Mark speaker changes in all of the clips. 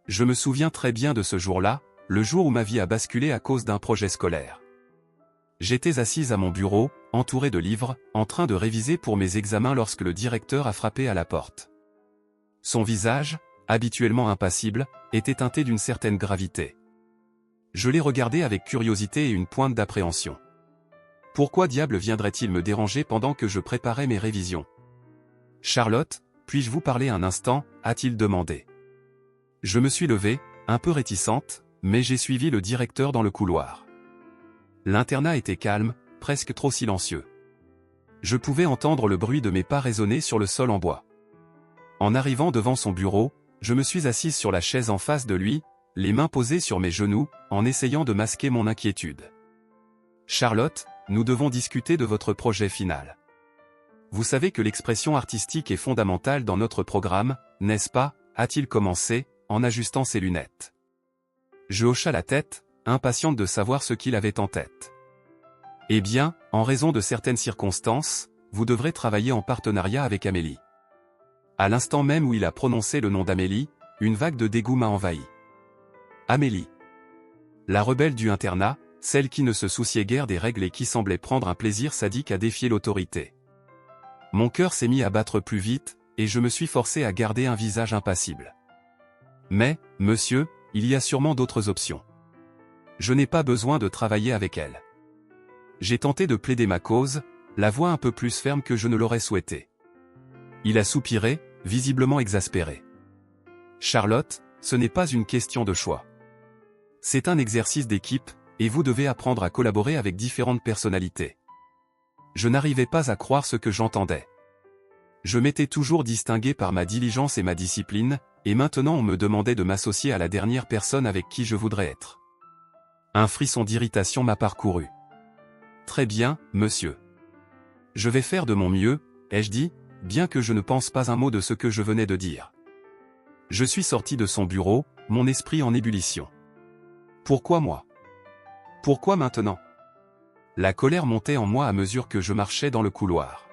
Speaker 1: Je me souviens très bien de ce jour-là, le jour où ma vie a basculé à cause d'un projet scolaire. J'étais assise à mon bureau, entourée de livres, en train de réviser pour mes examens lorsque le directeur a frappé à la porte. Son visage, habituellement impassible, était teinté d'une certaine gravité. Je l'ai regardé avec curiosité et une pointe d'appréhension. Pourquoi diable viendrait-il me déranger pendant que je préparais mes révisions? « Charlotte, puis-je vous parler un instant ?» a-t-il demandé. Je me suis levée, un peu réticente, mais j'ai suivi le directeur dans le couloir. L'internat était calme, presque trop silencieux. Je pouvais entendre le bruit de mes pas résonner sur le sol en bois. En arrivant devant son bureau, je me suis assise sur la chaise en face de lui, les mains posées sur mes genoux, en essayant de masquer mon inquiétude. « Charlotte, nous devons discuter de votre projet final. Vous savez que l'expression artistique est fondamentale dans notre programme, n'est-ce pas ?» a-t-il commencé, en ajustant ses lunettes. Je hocha la tête, impatiente de savoir ce qu'il avait en tête. « Eh bien, en raison de certaines circonstances, vous devrez travailler en partenariat avec Amélie. » À l'instant même où il a prononcé le nom d'Amélie, une vague de dégoût m'a envahi. Amélie. La rebelle du internat, celle qui ne se souciait guère des règles et qui semblait prendre un plaisir sadique à défier l'autorité. Mon cœur s'est mis à battre plus vite, et je me suis forcé à garder un visage impassible. Mais, monsieur, il y a sûrement d'autres options. Je n'ai pas besoin de travailler avec elle. J'ai tenté de plaider ma cause, la voix un peu plus ferme que je ne l'aurais souhaité. Il a soupiré, visiblement exaspéré. Charlotte, ce n'est pas une question de choix. C'est un exercice d'équipe, et vous devez apprendre à collaborer avec différentes personnalités. Je n'arrivais pas à croire ce que j'entendais. Je m'étais toujours distingué par ma diligence et ma discipline, et maintenant on me demandait de m'associer à la dernière personne avec qui je voudrais être. Un frisson d'irritation m'a parcouru. Très bien, monsieur. Je vais faire de mon mieux, ai-je dit, bien que je ne pense pas un mot de ce que je venais de dire. Je suis sorti de son bureau, mon esprit en ébullition. Pourquoi moi? Pourquoi maintenant? La colère montait en moi à mesure que je marchais dans le couloir.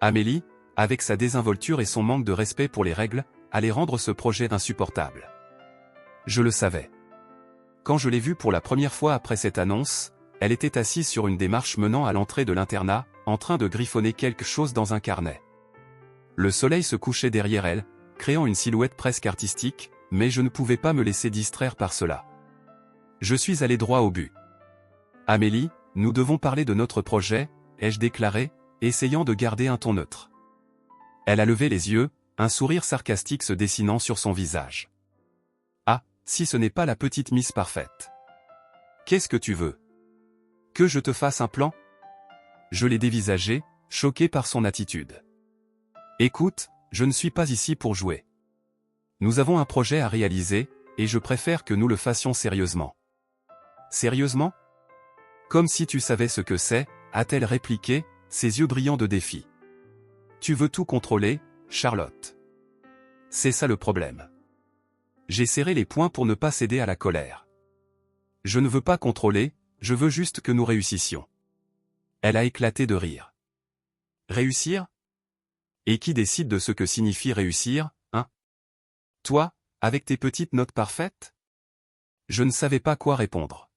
Speaker 1: Amélie, avec sa désinvolture et son manque de respect pour les règles, allait rendre ce projet insupportable. Je le savais. Quand je l'ai vue pour la première fois après cette annonce, elle était assise sur une des marches menant à l'entrée de l'internat, en train de griffonner quelque chose dans un carnet. Le soleil se couchait derrière elle, créant une silhouette presque artistique, mais je ne pouvais pas me laisser distraire par cela. Je suis allé droit au but. « Amélie, nous devons parler de notre projet », ai-je déclaré, essayant de garder un ton neutre. Elle a levé les yeux, un sourire sarcastique se dessinant sur son visage. « Ah, si ce n'est pas la petite Miss Parfaite. Qu'est-ce que tu veux? Que je te fasse un plan ?» Je l'ai dévisagé, choqué par son attitude. « Écoute, je ne suis pas ici pour jouer. Nous avons un projet à réaliser, et je préfère que nous le fassions sérieusement. » « Sérieusement? Comme si tu savais ce que c'est, a-t-elle répliqué, ses yeux brillants de défi. Tu veux tout contrôler, Charlotte. C'est ça le problème. J'ai serré les poings pour ne pas céder à la colère. Je ne veux pas contrôler, je veux juste que nous réussissions. Elle a éclaté de rire. Réussir? Et qui décide de ce que signifie réussir, hein? Toi, avec tes petites notes parfaites? Je ne savais pas quoi répondre.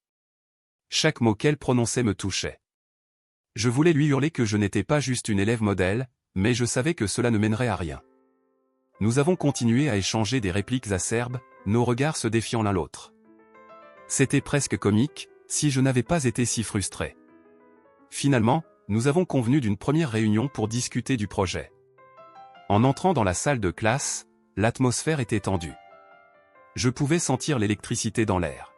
Speaker 1: Chaque mot qu'elle prononçait me touchait. Je voulais lui hurler que je n'étais pas juste une élève modèle, mais je savais que cela ne mènerait à rien. Nous avons continué à échanger des répliques acerbes, nos regards se défiant l'un l'autre. C'était presque comique, si je n'avais pas été si frustré. Finalement, nous avons convenu d'une première réunion pour discuter du projet. En entrant dans la salle de classe, l'atmosphère était tendue. Je pouvais sentir l'électricité dans l'air.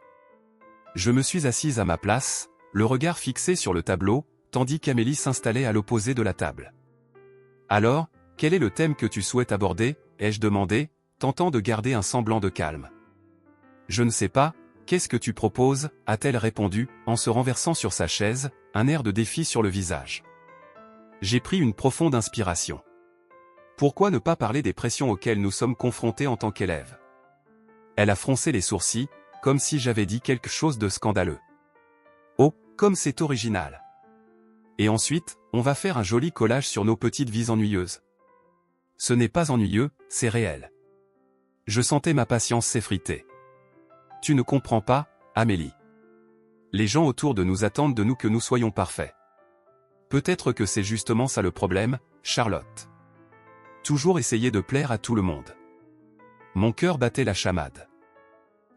Speaker 1: Je me suis assise à ma place, le regard fixé sur le tableau, tandis qu'Amélie s'installait à l'opposé de la table. « Alors, quel est le thème que tu souhaites aborder ?» ai-je demandé, tentant de garder un semblant de calme. « Je ne sais pas, qu'est-ce que tu proposes ?» a-t-elle répondu, en se renversant sur sa chaise, un air de défi sur le visage. J'ai pris une profonde inspiration. Pourquoi ne pas parler des pressions auxquelles nous sommes confrontés en tant qu'élèves? Elle a froncé les sourcils, comme si j'avais dit quelque chose de scandaleux. Oh, comme c'est original! Et ensuite, on va faire un joli collage sur nos petites vies ennuyeuses. Ce n'est pas ennuyeux, c'est réel. Je sentais ma patience s'effriter. Tu ne comprends pas, Amélie. Les gens autour de nous attendent de nous que nous soyons parfaits. Peut-être que c'est justement ça le problème, Charlotte. Toujours essayer de plaire à tout le monde. Mon cœur battait la chamade.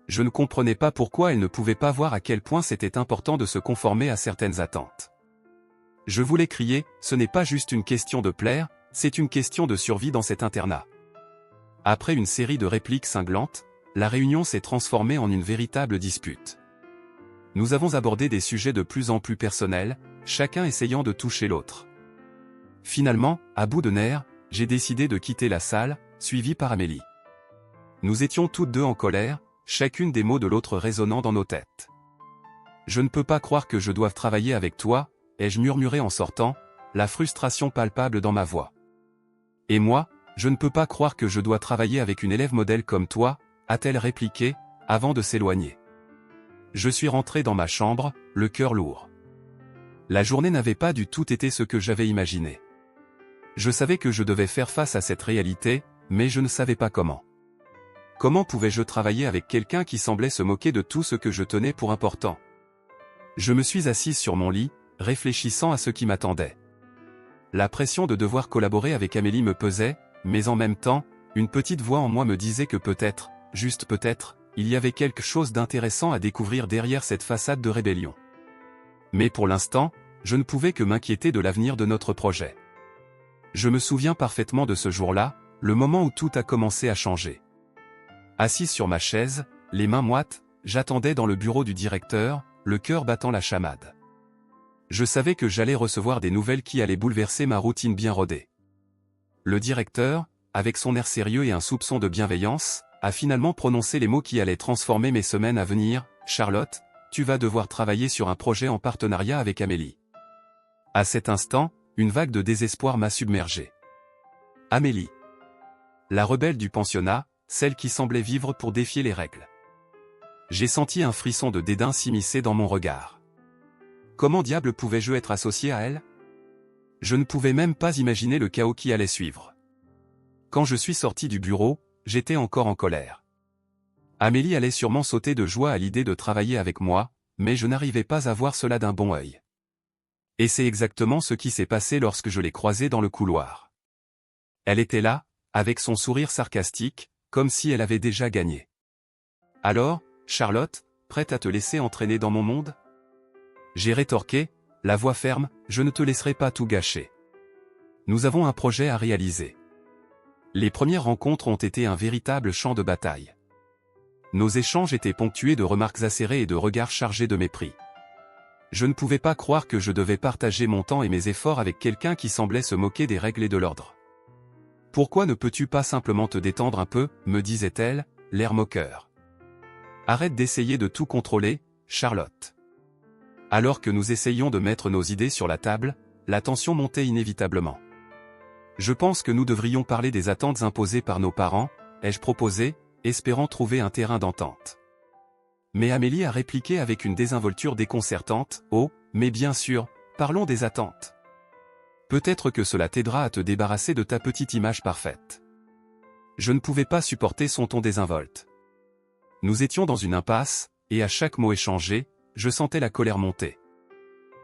Speaker 1: Je ne comprenais pas pourquoi elle ne pouvait pas voir à quel point c'était important de se conformer à certaines attentes. Je voulais crier, ce n'est pas juste une question de plaire, c'est une question de survie dans cet internat. Après une série de répliques cinglantes, la réunion s'est transformée en une véritable dispute. Nous avons abordé des sujets de plus en plus personnels, chacun essayant de toucher l'autre. Finalement, à bout de nerfs, j'ai décidé de quitter la salle, suivi par Amélie. Nous étions toutes deux en colère, chacune des mots de l'autre résonnant dans nos têtes. « Je ne peux pas croire que je doive travailler avec toi », ai-je murmuré en sortant, la frustration palpable dans ma voix. « Et moi, je ne peux pas croire que je dois travailler avec une élève modèle comme toi », a-t-elle répliqué, avant de s'éloigner. Je suis rentré dans ma chambre, le cœur lourd. La journée n'avait pas du tout été ce que j'avais imaginé. Je savais que je devais faire face à cette réalité, mais je ne savais pas comment. Comment pouvais-je travailler avec quelqu'un qui semblait se moquer de tout ce que je tenais pour important? Je me suis assise sur mon lit, réfléchissant à ce qui m'attendait. La pression de devoir collaborer avec Amélie me pesait, mais en même temps, une petite voix en moi me disait que peut-être, juste peut-être, il y avait quelque chose d'intéressant à découvrir derrière cette façade de rébellion. Mais pour l'instant, je ne pouvais que m'inquiéter de l'avenir de notre projet. Je me souviens parfaitement de ce jour-là, le moment où tout a commencé à changer. Assise sur ma chaise, les mains moites, j'attendais dans le bureau du directeur, le cœur battant la chamade. Je savais que j'allais recevoir des nouvelles qui allaient bouleverser ma routine bien rodée. Le directeur, avec son air sérieux et un soupçon de bienveillance, a finalement prononcé les mots qui allaient transformer mes semaines à venir. « Charlotte, tu vas devoir travailler sur un projet en partenariat avec Amélie. » À cet instant, une vague de désespoir m'a submergé. Amélie. La rebelle du pensionnat, celle qui semblait vivre pour défier les règles. J'ai senti un frisson de dédain s'immiscer dans mon regard. Comment diable pouvais-je être associé à elle? Je ne pouvais même pas imaginer le chaos qui allait suivre. Quand je suis sorti du bureau, j'étais encore en colère. Amélie allait sûrement sauter de joie à l'idée de travailler avec moi, mais je n'arrivais pas à voir cela d'un bon œil. Et c'est exactement ce qui s'est passé lorsque je l'ai croisée dans le couloir. Elle était là, avec son sourire sarcastique, comme si elle avait déjà gagné. « Alors, Charlotte, prête à te laisser entraîner dans mon monde ?» J'ai rétorqué, la voix ferme, « Je ne te laisserai pas tout gâcher. Nous avons un projet à réaliser. » Les premières rencontres ont été un véritable champ de bataille. Nos échanges étaient ponctués de remarques acérées et de regards chargés de mépris. Je ne pouvais pas croire que je devais partager mon temps et mes efforts avec quelqu'un qui semblait se moquer des règles et de l'ordre. « Pourquoi ne peux-tu pas simplement te détendre un peu ?» me disait-elle, l'air moqueur. « Arrête d'essayer de tout contrôler, Charlotte. » Alors que nous essayions de mettre nos idées sur la table, la tension montait inévitablement. « Je pense que nous devrions parler des attentes imposées par nos parents », ai-je proposé, espérant trouver un terrain d'entente. Mais Amélie a répliqué avec une désinvolture déconcertante, « Oh, mais bien sûr, parlons des attentes. Peut-être que cela t'aidera à te débarrasser de ta petite image parfaite. » Je ne pouvais pas supporter son ton désinvolte. Nous étions dans une impasse, et à chaque mot échangé, je sentais la colère monter.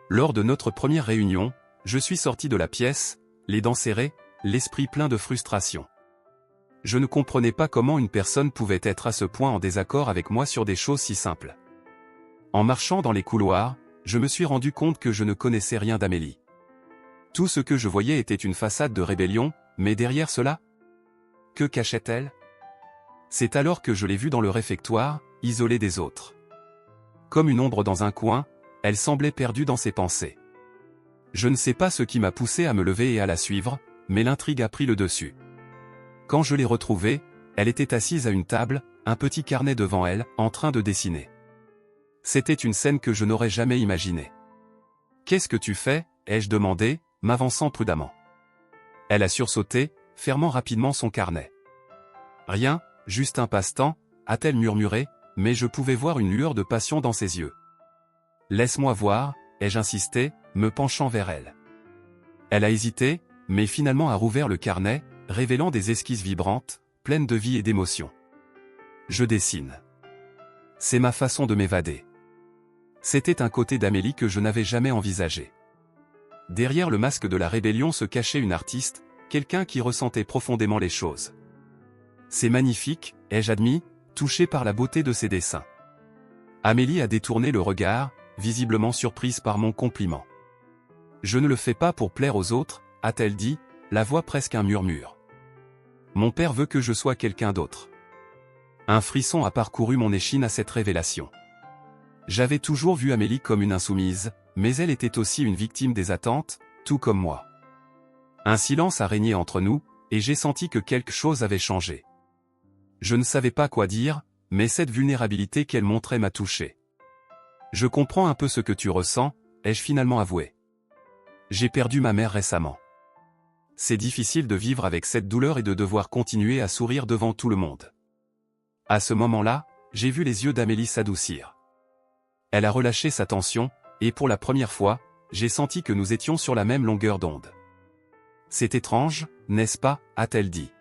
Speaker 1: Lors de notre première réunion, je suis sorti de la pièce, les dents serrées, l'esprit plein de frustration. Je ne comprenais pas comment une personne pouvait être à ce point en désaccord avec moi sur des choses si simples. En marchant dans les couloirs, je me suis rendu compte que je ne connaissais rien d'Amélie. Tout ce que je voyais était une façade de rébellion, mais derrière cela, que cachait-elle? C'est alors que je l'ai vue dans le réfectoire, isolée des autres. Comme une ombre dans un coin, elle semblait perdue dans ses pensées. Je ne sais pas ce qui m'a poussé à me lever et à la suivre, mais l'intrigue a pris le dessus. Quand je l'ai retrouvée, elle était assise à une table, un petit carnet devant elle, en train de dessiner. C'était une scène que je n'aurais jamais imaginée. « Qu'est-ce que tu fais ?» ai-je demandé, m'avançant prudemment. Elle a sursauté, fermant rapidement son carnet. « Rien, juste un passe-temps » a-t-elle murmuré, mais je pouvais voir une lueur de passion dans ses yeux. « Laisse-moi voir » ai-je insisté, me penchant vers elle. Elle a hésité, mais finalement a rouvert le carnet, révélant des esquisses vibrantes, pleines de vie et d'émotion. Je dessine. C'est ma façon de m'évader. C'était un côté d'Amélie que je n'avais jamais envisagé. Derrière le masque de la rébellion se cachait une artiste, quelqu'un qui ressentait profondément les choses. C'est magnifique, ai-je admis, touché par la beauté de ses dessins. Amélie a détourné le regard, visiblement surprise par mon compliment. Je ne le fais pas pour plaire aux autres, a-t-elle dit, la voix presque un murmure. Mon père veut que je sois quelqu'un d'autre. Un frisson a parcouru mon échine à cette révélation. J'avais toujours vu Amélie comme une insoumise, mais elle était aussi une victime des attentes, tout comme moi. Un silence a régné entre nous, et j'ai senti que quelque chose avait changé. Je ne savais pas quoi dire, mais cette vulnérabilité qu'elle montrait m'a touché. Je comprends un peu ce que tu ressens, ai-je finalement avoué. J'ai perdu ma mère récemment. C'est difficile de vivre avec cette douleur et de devoir continuer à sourire devant tout le monde. À ce moment-là, j'ai vu les yeux d'Amélie s'adoucir. Elle a relâché sa tension, et pour la première fois, j'ai senti que nous étions sur la même longueur d'onde. C'est étrange, n'est-ce pas, a-t-elle dit.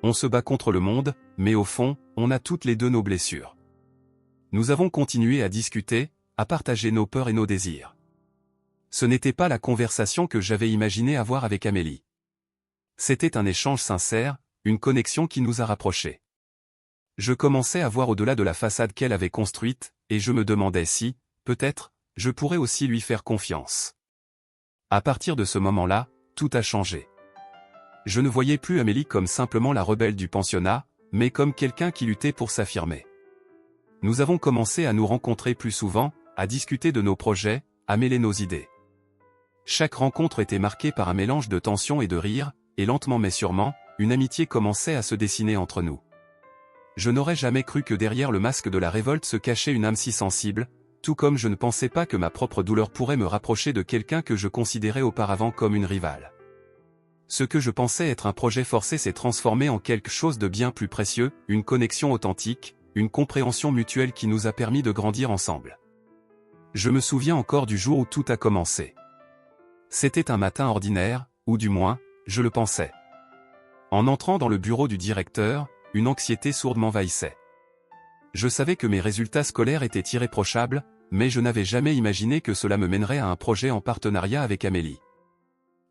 Speaker 1: On se bat contre le monde, mais au fond, on a toutes les deux nos blessures. Nous avons continué à discuter, à partager nos peurs et nos désirs. Ce n'était pas la conversation que j'avais imaginé avoir avec Amélie. C'était un échange sincère, une connexion qui nous a rapprochés. Je commençais à voir au-delà de la façade qu'elle avait construite, et je me demandais si, peut-être, je pourrais aussi lui faire confiance. À partir de ce moment-là, tout a changé. Je ne voyais plus Amélie comme simplement la rebelle du pensionnat, mais comme quelqu'un qui luttait pour s'affirmer. Nous avons commencé à nous rencontrer plus souvent, à discuter de nos projets, à mêler nos idées. Chaque rencontre était marquée par un mélange de tension et de rire, et lentement mais sûrement, une amitié commençait à se dessiner entre nous. Je n'aurais jamais cru que derrière le masque de la révolte se cachait une âme si sensible, tout comme je ne pensais pas que ma propre douleur pourrait me rapprocher de quelqu'un que je considérais auparavant comme une rivale. Ce que je pensais être un projet forcé s'est transformé en quelque chose de bien plus précieux, une connexion authentique, une compréhension mutuelle qui nous a permis de grandir ensemble. Je me souviens encore du jour où tout a commencé. C'était un matin ordinaire, ou du moins, je le pensais. En entrant dans le bureau du directeur, une anxiété sourde m'envahissait. Je savais que mes résultats scolaires étaient irréprochables, mais je n'avais jamais imaginé que cela me mènerait à un projet en partenariat avec Amélie.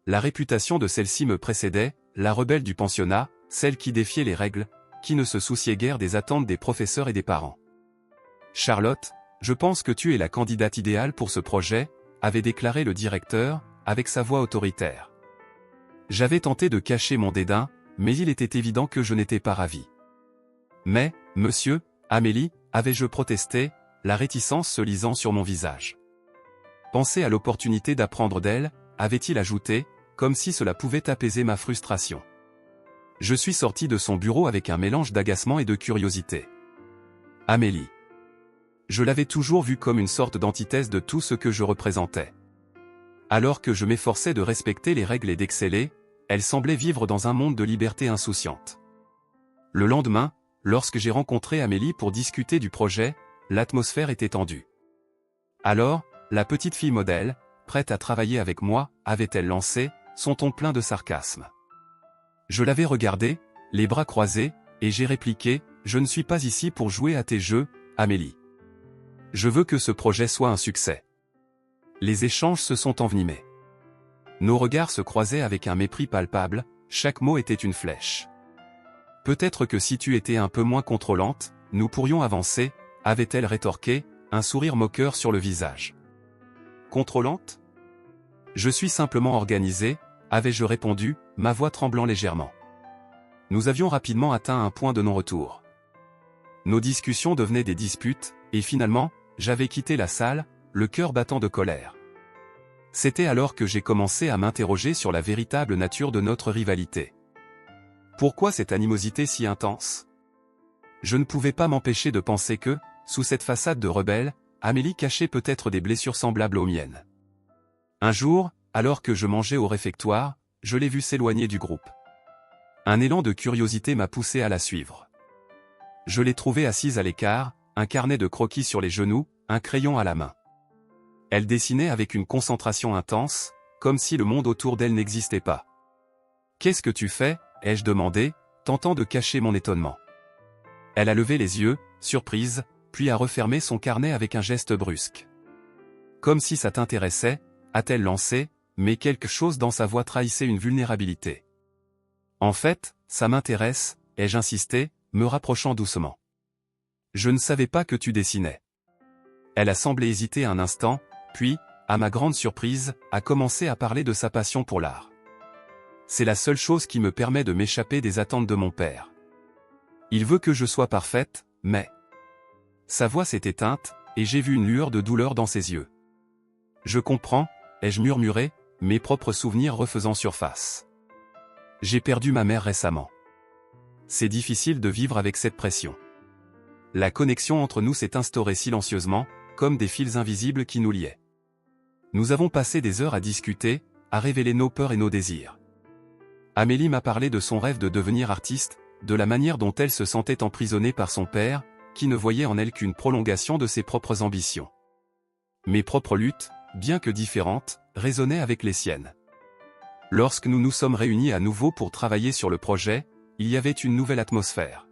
Speaker 1: La réputation de celle-ci me précédait, la rebelle du pensionnat, celle qui défiait les règles, qui ne se souciait guère des attentes des professeurs et des parents. « Charlotte, je pense que tu es la candidate idéale pour ce projet », avait déclaré le directeur, avec sa voix autoritaire. J'avais tenté de cacher mon dédain, mais il était évident que je n'étais pas ravi. « Mais, monsieur, Amélie, avais-je protesté, la réticence se lisant sur mon visage. Pensez à l'opportunité d'apprendre d'elle, avait-il ajouté, comme si cela pouvait apaiser ma frustration. Je suis sorti de son bureau avec un mélange d'agacement et de curiosité. Amélie. Je l'avais toujours vue comme une sorte d'antithèse de tout ce que je représentais. Alors que je m'efforçais de respecter les règles et d'exceller, elle semblait vivre dans un monde de liberté insouciante. Le lendemain, lorsque j'ai rencontré Amélie pour discuter du projet, l'atmosphère était tendue. Alors, la petite fille modèle, prête à travailler avec moi, avait-elle lancé, son ton plein de sarcasme. Je l'avais regardée, les bras croisés, et j'ai répliqué, « Je ne suis pas ici pour jouer à tes jeux, Amélie. Je veux que ce projet soit un succès. » Les échanges se sont envenimés. Nos regards se croisaient avec un mépris palpable, chaque mot était une flèche. « Peut-être que si tu étais un peu moins contrôlante, nous pourrions avancer, » avait-elle rétorqué, un sourire moqueur sur le visage. « Contrôlante ? Je suis simplement organisée, » avais-je répondu, ma voix tremblant légèrement. Nous avions rapidement atteint un point de non-retour. Nos discussions devenaient des disputes, et finalement, j'avais quitté la salle, le cœur battant de colère. C'était alors que j'ai commencé à m'interroger sur la véritable nature de notre rivalité. Pourquoi cette animosité si intense ? Je ne pouvais pas m'empêcher de penser que, sous cette façade de rebelle, Amélie cachait peut-être des blessures semblables aux miennes. Un jour, alors que je mangeais au réfectoire, je l'ai vue s'éloigner du groupe. Un élan de curiosité m'a poussé à la suivre. Je l'ai trouvée assise à l'écart, un carnet de croquis sur les genoux, un crayon à la main. Elle dessinait avec une concentration intense, comme si le monde autour d'elle n'existait pas. « Qu'est-ce que tu fais ?» ai-je demandé, tentant de cacher mon étonnement. « Elle a levé les yeux, surprise, puis a refermé son carnet avec un geste brusque. Comme si ça t'intéressait, a-t-elle lancé, mais quelque chose dans sa voix trahissait une vulnérabilité. En fait, ça m'intéresse, ai-je insisté, me rapprochant doucement. Je ne savais pas que tu dessinais. Elle a semblé hésiter un instant, puis, à ma grande surprise, a commencé à parler de sa passion pour l'art. C'est la seule chose qui me permet de m'échapper des attentes de mon père. Il veut que je sois parfaite, mais... Sa voix s'est éteinte, et j'ai vu une lueur de douleur dans ses yeux. Je comprends, ai-je murmuré, mes propres souvenirs refaisant surface. J'ai perdu ma mère récemment. C'est difficile de vivre avec cette pression. La connexion entre nous s'est instaurée silencieusement, comme des fils invisibles qui nous liaient. Nous avons passé des heures à discuter, à révéler nos peurs et nos désirs. Amélie m'a parlé de son rêve de devenir artiste, de la manière dont elle se sentait emprisonnée par son père, qui ne voyait en elle qu'une prolongation de ses propres ambitions. Mes propres luttes, bien que différentes, résonnaient avec les siennes. Lorsque nous nous sommes réunis à nouveau pour travailler sur le projet, il y avait une nouvelle atmosphère.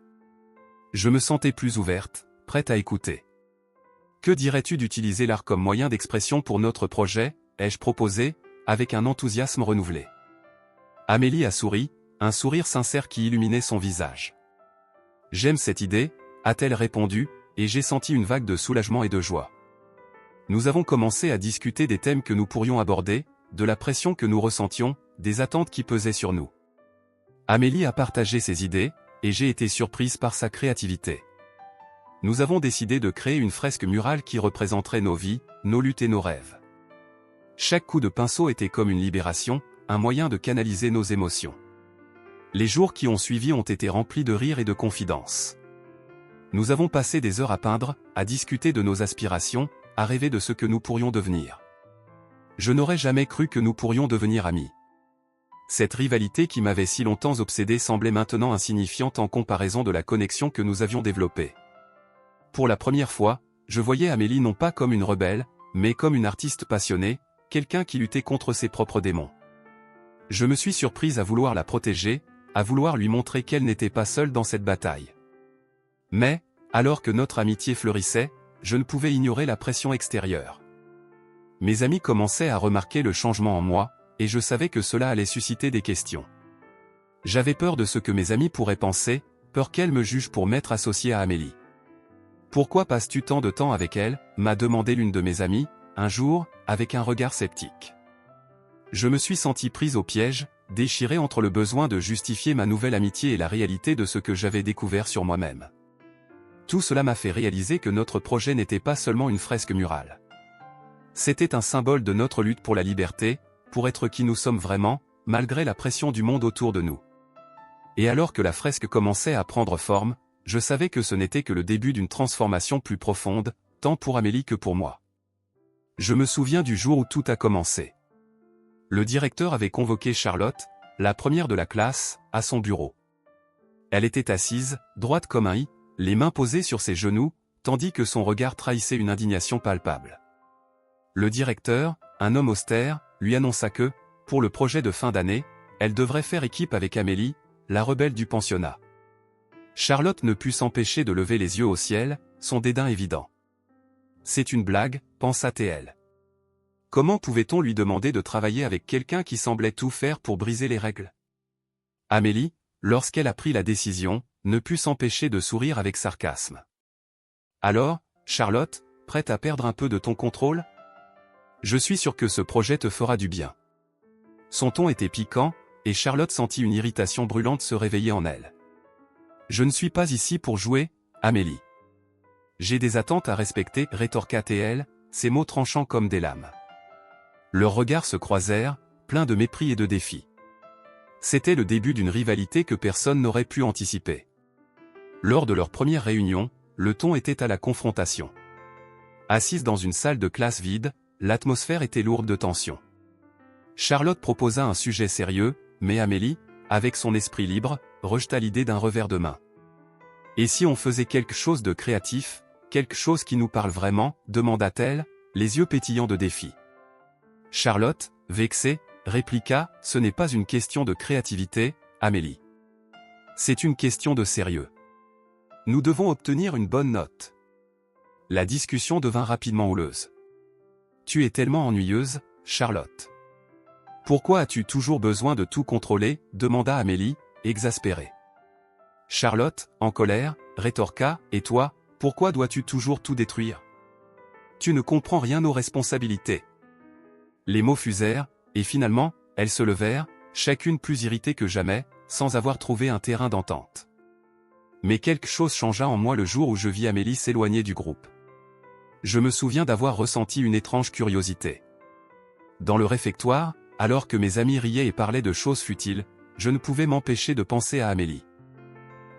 Speaker 1: Je me sentais plus ouverte, prête à écouter. Que dirais-tu d'utiliser l'art comme moyen d'expression pour notre projet, ai-je proposé, avec un enthousiasme renouvelé. Amélie a souri, un sourire sincère qui illuminait son visage. J'aime cette idée, a-t-elle répondu, et j'ai senti une vague de soulagement et de joie. Nous avons commencé à discuter des thèmes que nous pourrions aborder, de la pression que nous ressentions, des attentes qui pesaient sur nous. Amélie a partagé ses idées, et j'ai été surprise par sa créativité. Nous avons décidé de créer une fresque murale qui représenterait nos vies, nos luttes et nos rêves. Chaque coup de pinceau était comme une libération, un moyen de canaliser nos émotions. Les jours qui ont suivi ont été remplis de rires et de confidences. Nous avons passé des heures à peindre, à discuter de nos aspirations, à rêver de ce que nous pourrions devenir. Je n'aurais jamais cru que nous pourrions devenir amis. Cette rivalité qui m'avait si longtemps obsédé semblait maintenant insignifiante en comparaison de la connexion que nous avions développée. Pour la première fois, je voyais Amélie non pas comme une rebelle, mais comme une artiste passionnée, quelqu'un qui luttait contre ses propres démons. Je me suis surprise à vouloir la protéger, à vouloir lui montrer qu'elle n'était pas seule dans cette bataille. Mais, alors que notre amitié fleurissait, je ne pouvais ignorer la pression extérieure. Mes amis commençaient à remarquer le changement en moi, et je savais que cela allait susciter des questions. J'avais peur de ce que mes amis pourraient penser, peur qu'elles me jugent pour m'être associé à Amélie. « Pourquoi passes-tu tant de temps avec elle » m'a demandé l'une de mes amies, un jour, avec un regard sceptique. Je me suis senti prise au piège, déchirée entre le besoin de justifier ma nouvelle amitié et la réalité de ce que j'avais découvert sur moi-même. Tout cela m'a fait réaliser que notre projet n'était pas seulement une fresque murale. C'était un symbole de notre lutte pour la liberté, pour être qui nous sommes vraiment, malgré la pression du monde autour de nous. Et alors que la fresque commençait à prendre forme, je savais que ce n'était que le début d'une transformation plus profonde, tant pour Amélie que pour moi. Je me souviens du jour où tout a commencé. Le directeur avait convoqué Charlotte, la première de la classe, à son bureau. Elle était assise, droite comme un i, les mains posées sur ses genoux, tandis que son regard trahissait une indignation palpable. Le directeur, un homme austère, lui annonça que, pour le projet de fin d'année, elle devrait faire équipe avec Amélie, la rebelle du pensionnat. Charlotte ne put s'empêcher de lever les yeux au ciel, son dédain évident. « C'est une blague » pensa-t-elle. Comment pouvait-on lui demander de travailler avec quelqu'un qui semblait tout faire pour briser les règles? Amélie, lorsqu'elle a pris la décision, ne put s'empêcher de sourire avec sarcasme. « Alors, Charlotte, prête à perdre un peu de ton contrôle? Je suis sûr que ce projet te fera du bien. » Son ton était piquant, et Charlotte sentit une irritation brûlante se réveiller en elle. « Je ne suis pas ici pour jouer, Amélie. J'ai des attentes à respecter, rétorqua-t-elle, ses mots tranchants comme des lames. Leurs regards se croisèrent, pleins de mépris et de défi. C'était le début d'une rivalité que personne n'aurait pu anticiper. Lors de leur première réunion, le ton était à la confrontation. Assise dans une salle de classe vide, l'atmosphère était lourde de tension. Charlotte proposa un sujet sérieux, mais Amélie, avec son esprit libre, rejeta l'idée d'un revers de main. « Et si on faisait quelque chose de créatif, quelque chose qui nous parle vraiment » demanda-t-elle, les yeux pétillants de défi. Charlotte, vexée, répliqua « Ce n'est pas une question de créativité, Amélie. C'est une question de sérieux. Nous devons obtenir une bonne note. La discussion devint rapidement houleuse. Tu es tellement ennuyeuse, Charlotte. Pourquoi as-tu toujours besoin de tout contrôler, demanda Amélie, exaspérée. Charlotte, en colère, rétorqua, et toi, pourquoi dois-tu toujours tout détruire? Tu ne comprends rien aux responsabilités. Les mots fusèrent, et finalement, elles se levèrent, chacune plus irritée que jamais, sans avoir trouvé un terrain d'entente. Mais quelque chose changea en moi le jour où je vis Amélie s'éloigner du groupe. Je me souviens d'avoir ressenti une étrange curiosité. Dans le réfectoire, alors que mes amis riaient et parlaient de choses futiles, je ne pouvais m'empêcher de penser à Amélie.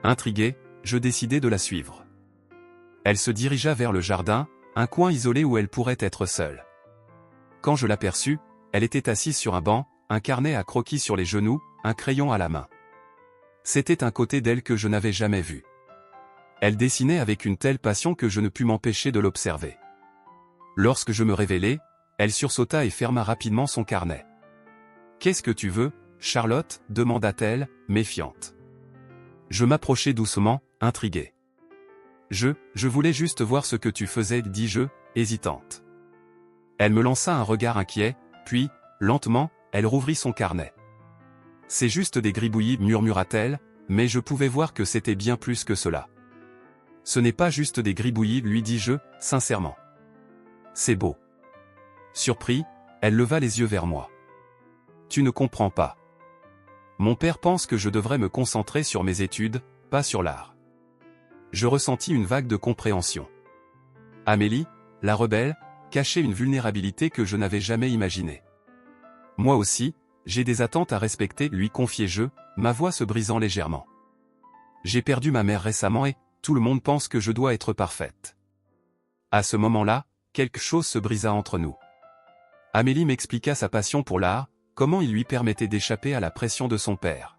Speaker 1: Intrigué, je décidai de la suivre. Elle se dirigea vers le jardin, un coin isolé où elle pourrait être seule. Quand je l'aperçus, elle était assise sur un banc, un carnet à croquis sur les genoux, un crayon à la main. C'était un côté d'elle que je n'avais jamais vu. Elle dessinait avec une telle passion que je ne pus m'empêcher de l'observer. Lorsque je me révélai, elle sursauta et ferma rapidement son carnet. « Qu'est-ce que tu veux, Charlotte » demanda-t-elle, méfiante. Je m'approchai doucement, intrigué. « Je voulais juste voir ce que tu faisais » dis-je, hésitante. Elle me lança un regard inquiet, puis, lentement, elle rouvrit son carnet. « C'est juste des gribouillis » murmura-t-elle, mais je pouvais voir que c'était bien plus que cela. « Ce n'est pas juste des gribouillis » lui dis-je, sincèrement. « C'est beau. » Surpris, elle leva les yeux vers moi. « Tu ne comprends pas. Mon père pense que je devrais me concentrer sur mes études, pas sur l'art. » Je ressentis une vague de compréhension. Amélie, la rebelle, cachait une vulnérabilité que je n'avais jamais imaginée. Moi aussi, j'ai des attentes à respecter, lui confiai-je, ma voix se brisant légèrement. J'ai perdu ma mère récemment et tout le monde pense que je dois être parfaite. À ce moment-là, quelque chose se brisa entre nous. Amélie m'expliqua sa passion pour l'art, comment il lui permettait d'échapper à la pression de son père.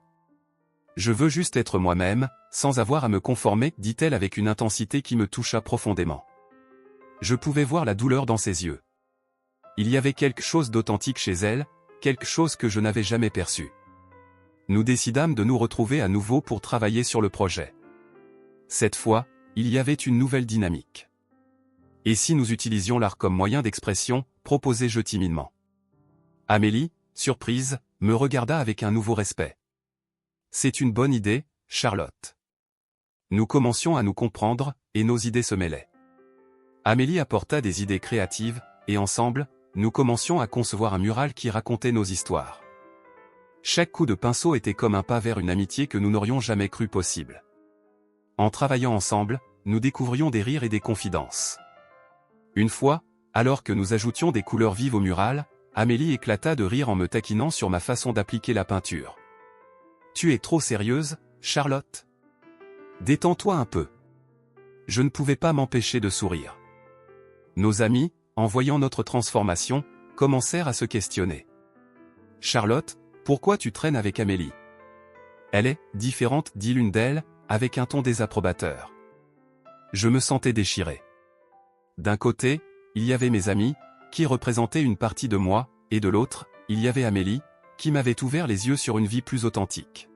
Speaker 1: Je veux juste être moi-même, sans avoir à me conformer, dit-elle avec une intensité qui me toucha profondément. Je pouvais voir la douleur dans ses yeux. Il y avait quelque chose d'authentique chez elle, quelque chose que je n'avais jamais perçu. Nous décidâmes de nous retrouver à nouveau pour travailler sur le projet. Cette fois, il y avait une nouvelle dynamique. Et si nous utilisions l'art comme moyen d'expression, proposai-je timidement. Amélie, surprise, me regarda avec un nouveau respect. C'est une bonne idée, Charlotte. Nous commencions à nous comprendre, et nos idées se mêlaient. Amélie apporta des idées créatives, et ensemble, nous commencions à concevoir un mural qui racontait nos histoires. Chaque coup de pinceau était comme un pas vers une amitié que nous n'aurions jamais cru possible. En travaillant ensemble, nous découvrions des rires et des confidences. Une fois, alors que nous ajoutions des couleurs vives au mural, Amélie éclata de rire en me taquinant sur ma façon d'appliquer la peinture. « Tu es trop sérieuse, Charlotte ? Détends-toi un peu. » Je ne pouvais pas m'empêcher de sourire. Nos amis, en voyant notre transformation, commencèrent à se questionner. « Charlotte, pourquoi tu traînes avec Amélie ? Elle est différente, dit l'une d'elles, avec un ton désapprobateur. Je me sentais déchiré. D'un côté, il y avait mes amis, qui représentaient une partie de moi, et de l'autre, il y avait Amélie, qui m'avait ouvert les yeux sur une vie plus authentique.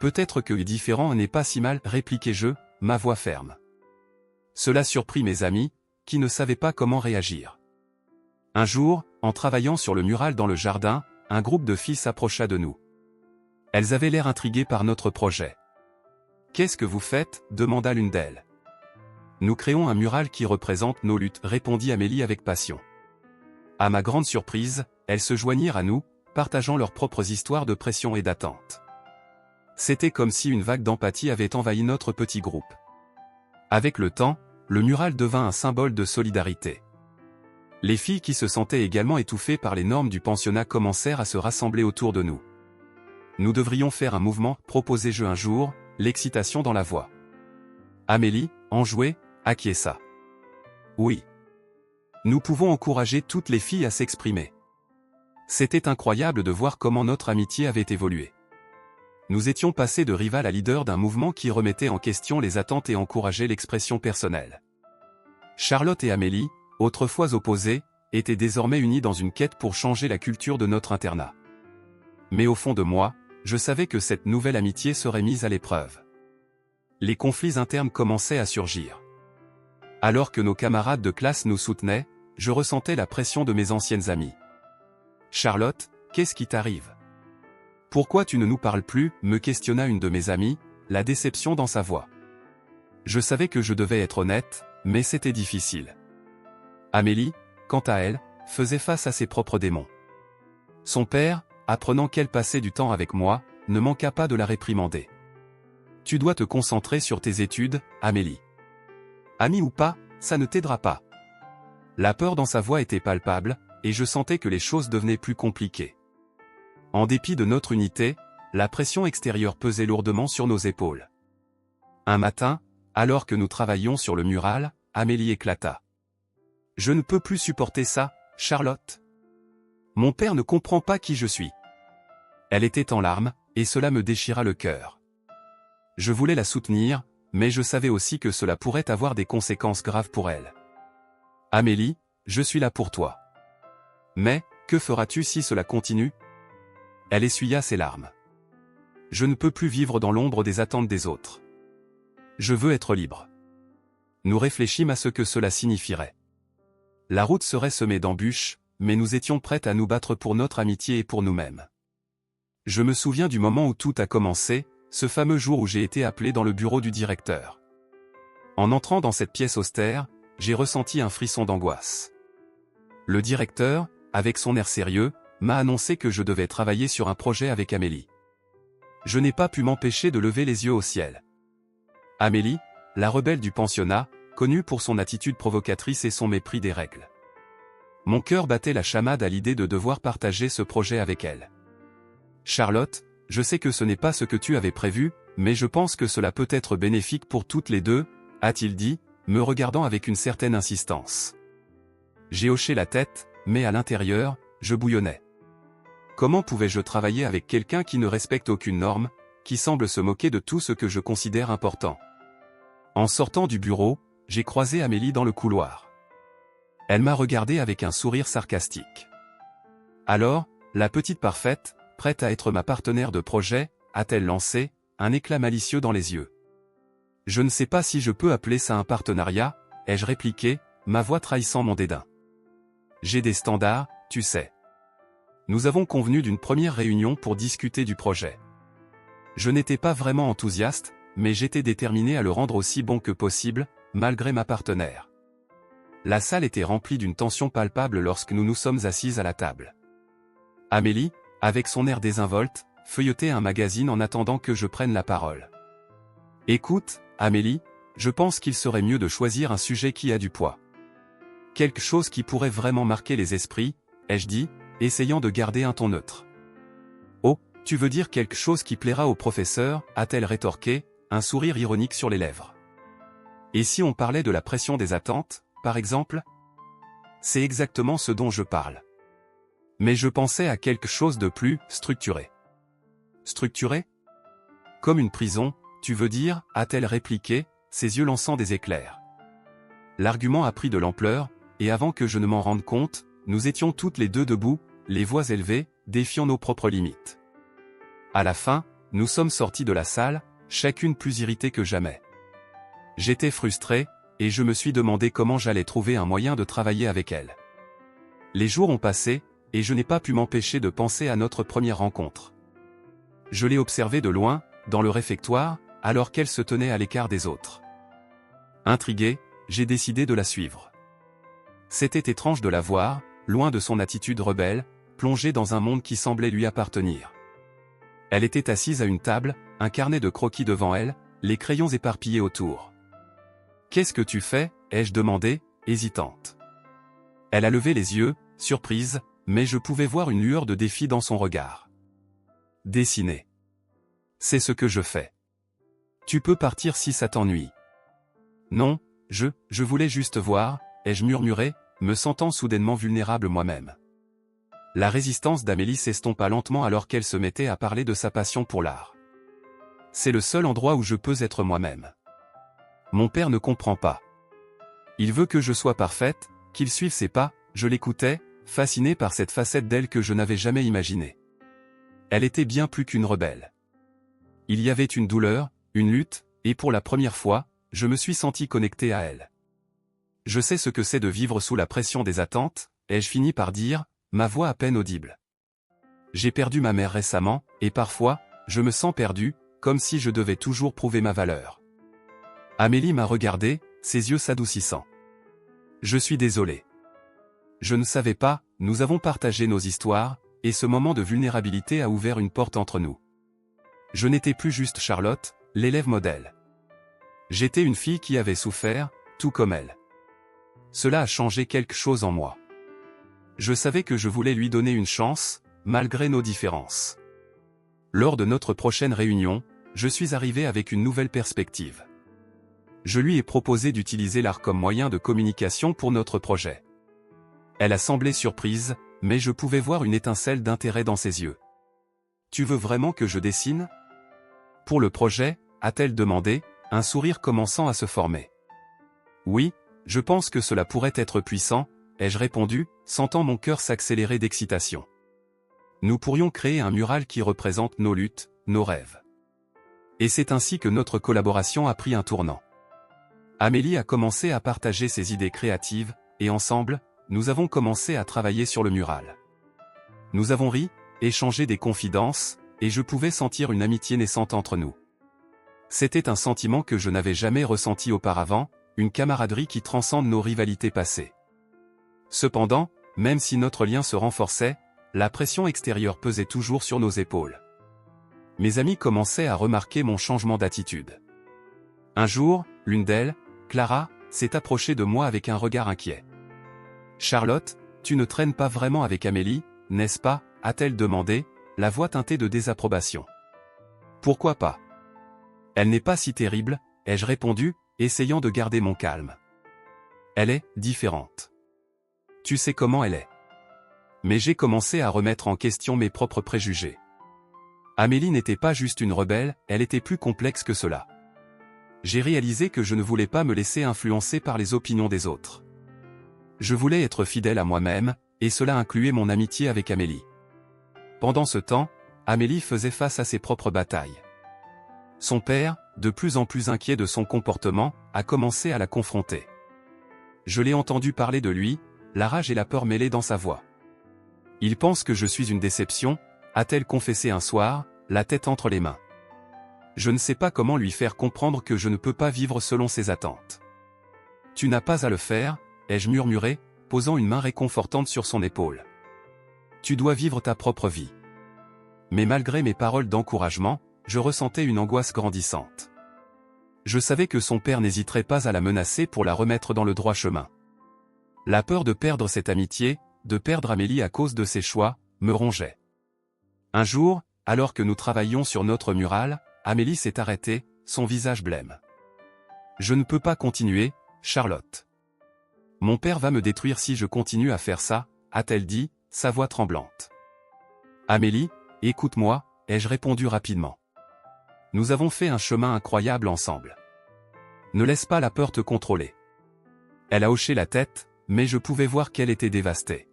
Speaker 1: Peut-être que différent n'est pas si mal, répliquai-je, ma voix ferme. Cela surprit mes amis, qui ne savaient pas comment réagir. Un jour, en travaillant sur le mural dans le jardin, un groupe de filles s'approcha de nous. Elles avaient l'air intriguées par notre projet. « Qu'est-ce que vous faites » demanda l'une d'elles. « Nous créons un mural qui représente nos luttes » répondit Amélie avec passion. À ma grande surprise, elles se joignirent à nous, partageant leurs propres histoires de pression et d'attente. C'était comme si une vague d'empathie avait envahi notre petit groupe. Avec le temps, le mural devint un symbole de solidarité. Les filles qui se sentaient également étouffées par les normes du pensionnat commencèrent à se rassembler autour de nous. Nous devrions faire un mouvement, proposai-je un jour, l'excitation dans la voix. Amélie, enjouée, acquiesça. Oui. Nous pouvons encourager toutes les filles à s'exprimer. C'était incroyable de voir comment notre amitié avait évolué. Nous étions passés de rival à leader d'un mouvement qui remettait en question les attentes et encourageait l'expression personnelle. Charlotte et Amélie, autrefois opposées, étaient désormais unies dans une quête pour changer la culture de notre internat. Mais au fond de moi, je savais que cette nouvelle amitié serait mise à l'épreuve. les conflits internes commençaient à surgir. Alors que nos camarades de classe nous soutenaient, je ressentais la pression de mes anciennes amies. « Charlotte, qu'est-ce qui t'arrive ? Pourquoi tu ne nous parles plus ?» me questionna une de mes amies, la déception dans sa voix. Je savais que je devais être honnête, mais c'était difficile. Amélie, quant à elle, faisait face à ses propres démons. Son père, apprenant qu'elle passait du temps avec moi, ne manqua pas de la réprimander. « Tu dois te concentrer sur tes études, Amélie. Amie ou pas, ça ne t'aidera pas. » La peur dans sa voix était palpable, et je sentais que les choses devenaient plus compliquées. En dépit de notre unité, la pression extérieure pesait lourdement sur nos épaules. Un matin, alors que nous travaillions sur le mural, Amélie éclata. « Je ne peux plus supporter ça, Charlotte. Mon père ne comprend pas qui je suis. » Elle était en larmes, et cela me déchira le cœur. Je voulais la soutenir, mais je savais aussi que cela pourrait avoir des conséquences graves pour elle. « Amélie, je suis là pour toi. Mais, que feras-tu si cela continue ?» Elle essuya ses larmes. « Je ne peux plus vivre dans l'ombre des attentes des autres. Je veux être libre. » Nous réfléchîmes à ce que cela signifierait. La route serait semée d'embûches, mais nous étions prêtes à nous battre pour notre amitié et pour nous-mêmes. Je me souviens du moment où tout a commencé, ce fameux jour où j'ai été appelé dans le bureau du directeur. En entrant dans cette pièce austère, j'ai ressenti un frisson d'angoisse. Le directeur, avec son air sérieux, m'a annoncé que je devais travailler sur un projet avec Amélie. Je n'ai pas pu m'empêcher de lever les yeux au ciel. Amélie, la rebelle du pensionnat, connue pour son attitude provocatrice et son mépris des règles. Mon cœur battait la chamade à l'idée de devoir partager ce projet avec elle. « Charlotte, je sais que ce n'est pas ce que tu avais prévu, mais je pense que cela peut être bénéfique pour toutes les deux, » a-t-il dit, me regardant avec une certaine insistance. J'ai hoché la tête, mais à l'intérieur, je bouillonnais. Comment pouvais-je travailler avec quelqu'un qui ne respecte aucune norme, qui semble se moquer de tout ce que je considère important? En sortant du bureau, j'ai croisé Amélie dans le couloir. Elle m'a regardé avec un sourire sarcastique. Alors, la petite parfaite, prête à être ma partenaire de projet, a-t-elle lancé, un éclat malicieux dans les yeux. « Je ne sais pas si je peux appeler ça un partenariat, » ai-je répliqué, ma voix trahissant mon dédain. « J'ai des standards, tu sais. Nous avons convenu d'une première réunion pour discuter du projet. » Je n'étais pas vraiment enthousiaste, mais j'étais déterminé à le rendre aussi bon que possible, malgré ma partenaire. La salle était remplie d'une tension palpable lorsque nous nous sommes assises à la table. Amélie, avec son air désinvolte, feuilletait un magazine en attendant que je prenne la parole. « Écoute, Amélie, je pense qu'il serait mieux de choisir un sujet qui a du poids. Quelque chose qui pourrait vraiment marquer les esprits, » ai-je dit, essayant de garder un ton neutre. « Oh, tu veux dire quelque chose qui plaira au professeur » a-t-elle rétorqué, un sourire ironique sur les lèvres. « Et si on parlait de la pression des attentes, par exemple ? C'est exactement ce dont je parle. Mais je pensais à quelque chose de plus structuré. » « Structuré ? Comme une prison, tu veux dire » a-t-elle répliqué, ses yeux lançant des éclairs. L'argument a pris de l'ampleur, et avant que je ne m'en rende compte, nous étions toutes les deux debout, les voix élevées, défiant nos propres limites. À la fin, nous sommes sortis de la salle, chacune plus irritée que jamais. J'étais frustré, et je me suis demandé comment j'allais trouver un moyen de travailler avec elle. Les jours ont passé, et je n'ai pas pu m'empêcher de penser à notre première rencontre. Je l'ai observée de loin, dans le réfectoire, alors qu'elle se tenait à l'écart des autres. Intrigué, j'ai décidé de la suivre. C'était étrange de la voir, loin de son attitude rebelle, plongée dans un monde qui semblait lui appartenir. Elle était assise à une table, un carnet de croquis devant elle, les crayons éparpillés autour. « Qu'est-ce que tu fais ?» ai-je demandé, hésitante. Elle a levé les yeux, surprise, mais je pouvais voir une lueur de défi dans son regard. « Dessiner. C'est ce que je fais. Tu peux partir si ça t'ennuie. »« Non, je voulais juste voir, » ai-je murmuré, me sentant soudainement vulnérable moi-même. La résistance d'Amélie s'estompa lentement alors qu'elle se mettait à parler de sa passion pour l'art. « C'est le seul endroit où je peux être moi-même. Mon père ne comprend pas. Il veut que je sois parfaite, qu'il suive ses pas. » Je l'écoutais, fasciné par cette facette d'elle que je n'avais jamais imaginée. Elle était bien plus qu'une rebelle. Il y avait une douleur, une lutte, et pour la première fois, je me suis senti connecté à elle. Je sais ce que c'est de vivre sous la pression des attentes, ai-je fini par dire, ma voix à peine audible. J'ai perdu ma mère récemment, et parfois, je me sens perdu, comme si je devais toujours prouver ma valeur. Amélie m'a regardé, ses yeux s'adoucissant. Je suis désolé. Je ne savais pas, nous avons partagé nos histoires, et ce moment de vulnérabilité a ouvert une porte entre nous. Je n'étais plus juste Charlotte, l'élève modèle. J'étais une fille qui avait souffert, tout comme elle. Cela a changé quelque chose en moi. Je savais que je voulais lui donner une chance, malgré nos différences. Lors de notre prochaine réunion, je suis arrivé avec une nouvelle perspective. Je lui ai proposé d'utiliser l'art comme moyen de communication pour notre projet. Elle a semblé surprise, mais je pouvais voir une étincelle d'intérêt dans ses yeux. « Tu veux vraiment que je dessine ?» Pour le projet, a-t-elle demandé, un sourire commençant à se former. « Oui, je pense que cela pourrait être puissant », ai-je répondu, sentant mon cœur s'accélérer d'excitation. Nous pourrions créer un mural qui représente nos luttes, nos rêves. Et c'est ainsi que notre collaboration a pris un tournant. Amélie a commencé à partager ses idées créatives, et ensemble, nous avons commencé à travailler sur le mural. Nous avons ri, échangé des confidences, et je pouvais sentir une amitié naissante entre nous. C'était un sentiment que je n'avais jamais ressenti auparavant, une camaraderie qui transcende nos rivalités passées. Cependant, même si notre lien se renforçait, la pression extérieure pesait toujours sur nos épaules. Mes amis commençaient à remarquer mon changement d'attitude. Un jour, l'une d'elles, Clara, s'est approchée de moi avec un regard inquiet. « Charlotte, tu ne traînes pas vraiment avec Amélie, n'est-ce pas ?» a-t-elle demandé, la voix teintée de désapprobation. « Pourquoi pas ? Elle n'est pas si terrible, ai-je répondu, essayant de garder mon calme. Elle est différente. Tu sais comment elle est. Mais j'ai commencé à remettre en question mes propres préjugés. Amélie n'était pas juste une rebelle, elle était plus complexe que cela. J'ai réalisé que je ne voulais pas me laisser influencer par les opinions des autres. Je voulais être fidèle à moi-même, et cela incluait mon amitié avec Amélie. Pendant ce temps, Amélie faisait face à ses propres batailles. Son père, de plus en plus inquiet de son comportement, a commencé à la confronter. Je l'ai entendu parler de lui, la rage et la peur mêlées dans sa voix. « Il pense que je suis une déception », a-t-elle confessé un soir, la tête entre les mains. Je ne sais pas comment lui faire comprendre que je ne peux pas vivre selon ses attentes. « Tu n'as pas à le faire », ai-je murmuré, posant une main réconfortante sur son épaule. « Tu dois vivre ta propre vie. » Mais malgré mes paroles d'encouragement, je ressentais une angoisse grandissante. Je savais que son père n'hésiterait pas à la menacer pour la remettre dans le droit chemin. La peur de perdre cette amitié, de perdre Amélie à cause de ses choix, me rongeait. Un jour, alors que nous travaillions sur notre mural, Amélie s'est arrêtée, son visage blême. « Je ne peux pas continuer, Charlotte. Mon père va me détruire si je continue à faire ça, » a-t-elle dit, sa voix tremblante. « Amélie, écoute-moi, » ai-je répondu rapidement. Nous avons fait un chemin incroyable ensemble. Ne laisse pas la peur te contrôler. Elle a hoché la tête, mais je pouvais voir qu'elle était dévastée.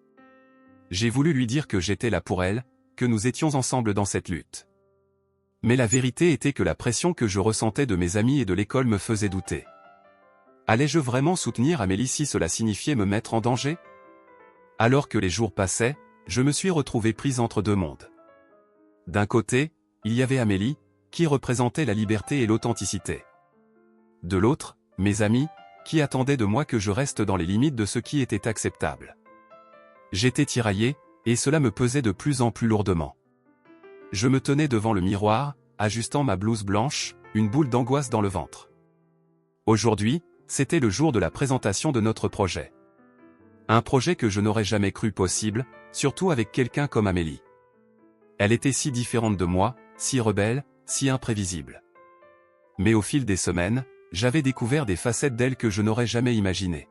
Speaker 1: J'ai voulu lui dire que j'étais là pour elle, que nous étions ensemble dans cette lutte. Mais la vérité était que la pression que je ressentais de mes amis et de l'école me faisait douter. Allais-je vraiment soutenir Amélie si cela signifiait me mettre en danger? Alors que les jours passaient, je me suis retrouvé prise entre deux mondes. D'un côté, il y avait Amélie, qui représentait la liberté et l'authenticité. De l'autre, mes amis, qui attendaient de moi que je reste dans les limites de ce qui était acceptable. J'étais tiraillé, et cela me pesait de plus en plus lourdement. Je me tenais devant le miroir, ajustant ma blouse blanche, une boule d'angoisse dans le ventre. Aujourd'hui, c'était le jour de la présentation de notre projet. Un projet que je n'aurais jamais cru possible, surtout avec quelqu'un comme Amélie. Elle était si différente de moi, si rebelle, si imprévisible. Mais au fil des semaines, j'avais découvert des facettes d'elle que je n'aurais jamais imaginées.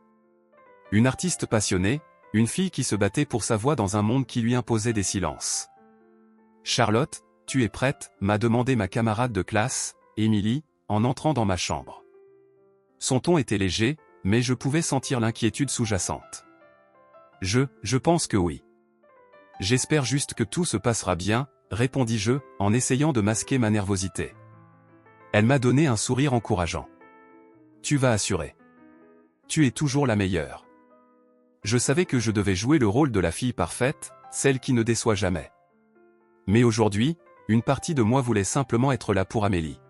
Speaker 1: Une artiste passionnée, une fille qui se battait pour sa voix dans un monde qui lui imposait des silences. « Charlotte, tu es prête ?» m'a demandé ma camarade de classe, Émilie, en entrant dans ma chambre. Son ton était léger, mais je pouvais sentir l'inquiétude sous-jacente. Je pense que oui. J'espère juste que tout se passera bien, répondis-je, en essayant de masquer ma nervosité. Elle m'a donné un sourire encourageant. Tu vas assurer. Tu es toujours la meilleure. Je savais que je devais jouer le rôle de la fille parfaite, celle qui ne déçoit jamais. Mais aujourd'hui, une partie de moi voulait simplement être là pour Amélie.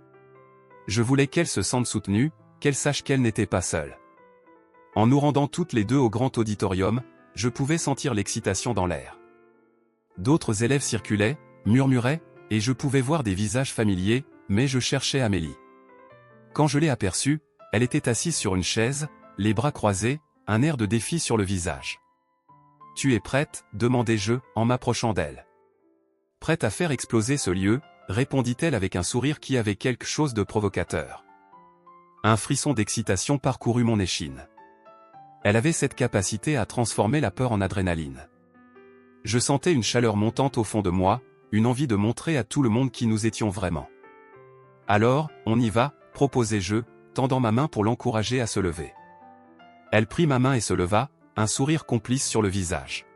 Speaker 1: Je voulais qu'elle se sente soutenue, qu'elle sache qu'elle n'était pas seule. En nous rendant toutes les deux au grand auditorium, je pouvais sentir l'excitation dans l'air. D'autres élèves circulaient, murmuraient, et je pouvais voir des visages familiers, mais je cherchais Amélie. Quand je l'ai aperçue, elle était assise sur une chaise, les bras croisés, un air de défi sur le visage. « Tu es prête ?» demandai-je, en m'approchant d'elle. « Prête à faire exploser ce lieu ?» répondit-elle avec un sourire qui avait quelque chose de provocateur. Un frisson d'excitation parcourut mon échine. Elle avait cette capacité à transformer la peur en adrénaline. Je sentais une chaleur montante au fond de moi, une envie de montrer à tout le monde qui nous étions vraiment. « Alors, on y va ?» proposai-je, tendant ma main pour l'encourager à se lever. Elle prit ma main et se leva, un sourire complice sur le visage.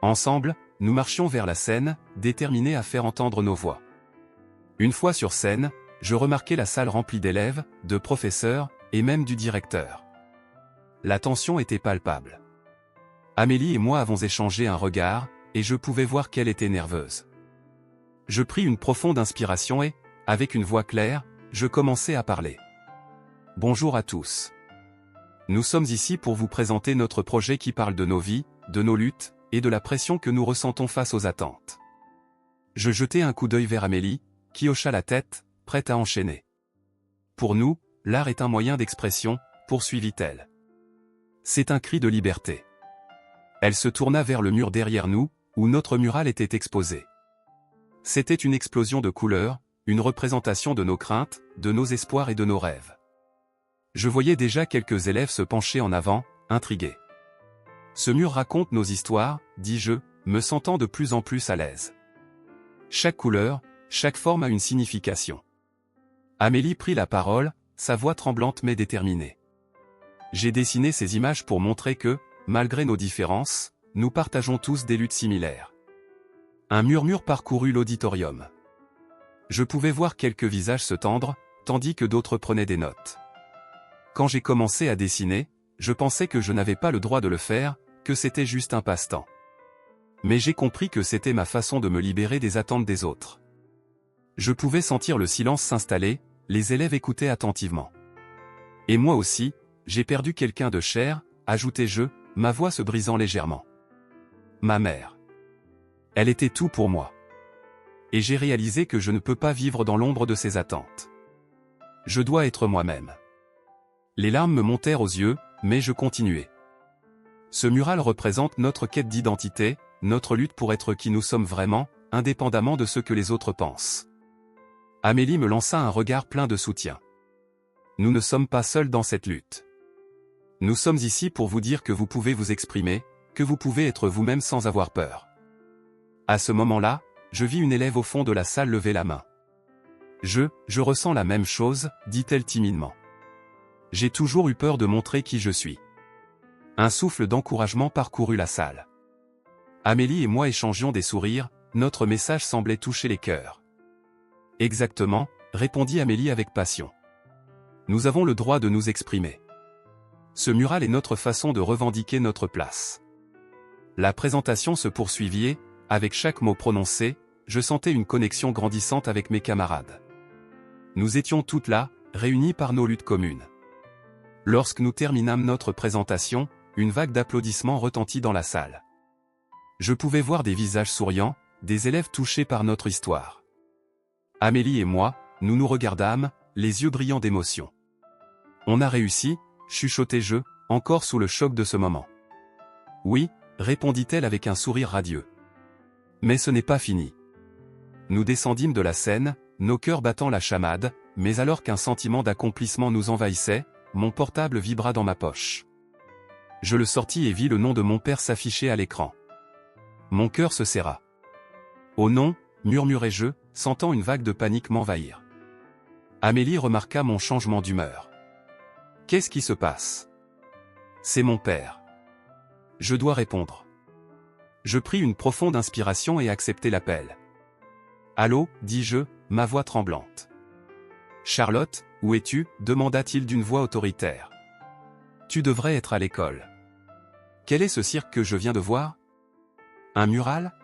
Speaker 1: Ensemble, nous marchions vers la scène, déterminés à faire entendre nos voix. Une fois sur scène, je remarquai la salle remplie d'élèves, de professeurs, et même du directeur. La tension était palpable. Amélie et moi avons échangé un regard, et je pouvais voir qu'elle était nerveuse. Je pris une profonde inspiration et, avec une voix claire, je commençai à parler. Bonjour à tous. Nous sommes ici pour vous présenter notre projet qui parle de nos vies, de nos luttes, et de la pression que nous ressentons face aux attentes. Je jetai un coup d'œil vers Amélie, qui hocha la tête, prête à enchaîner. Pour nous, l'art est un moyen d'expression, poursuivit-elle. C'est un cri de liberté. Elle se tourna vers le mur derrière nous, où notre mural était exposé. C'était une explosion de couleurs, une représentation de nos craintes, de nos espoirs et de nos rêves. Je voyais déjà quelques élèves se pencher en avant, intrigués. Ce mur raconte nos histoires, dis-je, me sentant de plus en plus à l'aise. Chaque couleur, chaque forme a une signification. Amélie prit la parole, sa voix tremblante mais déterminée. J'ai dessiné ces images pour montrer que, malgré nos différences, nous partageons tous des luttes similaires. Un murmure parcourut l'auditorium. Je pouvais voir quelques visages se tendre, tandis que d'autres prenaient des notes. Quand j'ai commencé à dessiner, je pensais que je n'avais pas le droit de le faire, que c'était juste un passe-temps. Mais j'ai compris que c'était ma façon de me libérer des attentes des autres. Je pouvais sentir le silence s'installer, les élèves écoutaient attentivement. Et moi aussi, j'ai perdu quelqu'un de cher, ajoutai-je, ma voix se brisant légèrement. Ma mère. Elle était tout pour moi. Et j'ai réalisé que je ne peux pas vivre dans l'ombre de ses attentes. Je dois être moi-même. Les larmes me montèrent aux yeux, mais je continuai. Ce mural représente notre quête d'identité, notre lutte pour être qui nous sommes vraiment, indépendamment de ce que les autres pensent. Amélie me lança un regard plein de soutien. Nous ne sommes pas seuls dans cette lutte. Nous sommes ici pour vous dire que vous pouvez vous exprimer, que vous pouvez être vous-même sans avoir peur. À ce moment-là, je vis une élève au fond de la salle lever la main. Je ressens la même chose, dit-elle timidement. J'ai toujours eu peur de montrer qui je suis. Un souffle d'encouragement parcourut la salle. Amélie et moi échangions des sourires, notre message semblait toucher les cœurs. Exactement, répondit Amélie avec passion. Nous avons le droit de nous exprimer. Ce mural est notre façon de revendiquer notre place. La présentation se poursuivit et, avec chaque mot prononcé, je sentais une connexion grandissante avec mes camarades. Nous étions toutes là, réunies par nos luttes communes. Lorsque nous terminâmes notre présentation, une vague d'applaudissements retentit dans la salle. Je pouvais voir des visages souriants, des élèves touchés par notre histoire. Amélie et moi, nous nous regardâmes, les yeux brillants d'émotion. On a réussi, chuchotai-je, encore sous le choc de ce moment. Oui, répondit-elle avec un sourire radieux. Mais ce n'est pas fini. Nous descendîmes de la scène, nos cœurs battant la chamade, mais alors qu'un sentiment d'accomplissement nous envahissait, mon portable vibra dans ma poche. Je le sortis et vis le nom de mon père s'afficher à l'écran. Mon cœur se serra. Oh non, murmurai-je, sentant une vague de panique m'envahir. Amélie remarqua mon changement d'humeur. Qu'est-ce qui se passe? C'est mon père. Je dois répondre. Je pris une profonde inspiration et acceptai l'appel. Allô, dis-je, ma voix tremblante. Charlotte, où es-tu ? Demanda-t-il d'une voix autoritaire. Tu devrais être à l'école. Quel est ce cirque que je viens de voir ? Un mural ?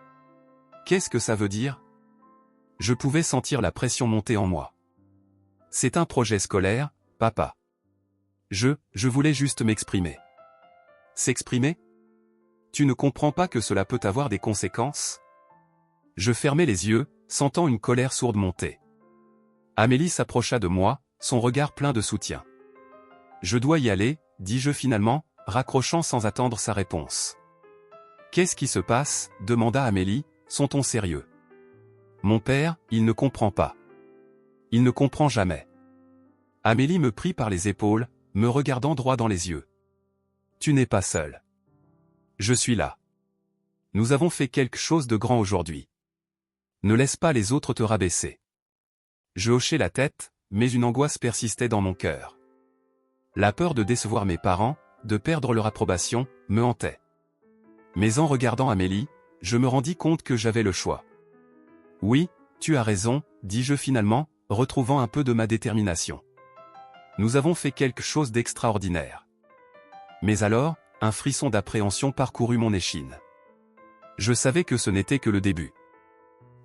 Speaker 1: Qu'est-ce que ça veut dire ? Je pouvais sentir la pression monter en moi. C'est un projet scolaire, papa. Je voulais juste m'exprimer. S'exprimer ? Tu ne comprends pas que cela peut avoir des conséquences ? Je fermai les yeux, sentant une colère sourde monter. Amélie s'approcha de moi, son regard plein de soutien. Je dois y aller, dis-je finalement, raccrochant sans attendre sa réponse. Qu'est-ce qui se passe ? Demanda Amélie, son ton sérieux. Mon père, il ne comprend pas. Il ne comprend jamais. Amélie me prit par les épaules, me regardant droit dans les yeux. Tu n'es pas seul. Je suis là. Nous avons fait quelque chose de grand aujourd'hui. Ne laisse pas les autres te rabaisser. Je hochai la tête, mais une angoisse persistait dans mon cœur. La peur de décevoir mes parents, de perdre leur approbation, me hantait. Mais en regardant Amélie, je me rendis compte que j'avais le choix. Oui, tu as raison, dis-je finalement, retrouvant un peu de ma détermination. Nous avons fait quelque chose d'extraordinaire. Mais alors, un frisson d'appréhension parcourut mon échine. Je savais que ce n'était que le début.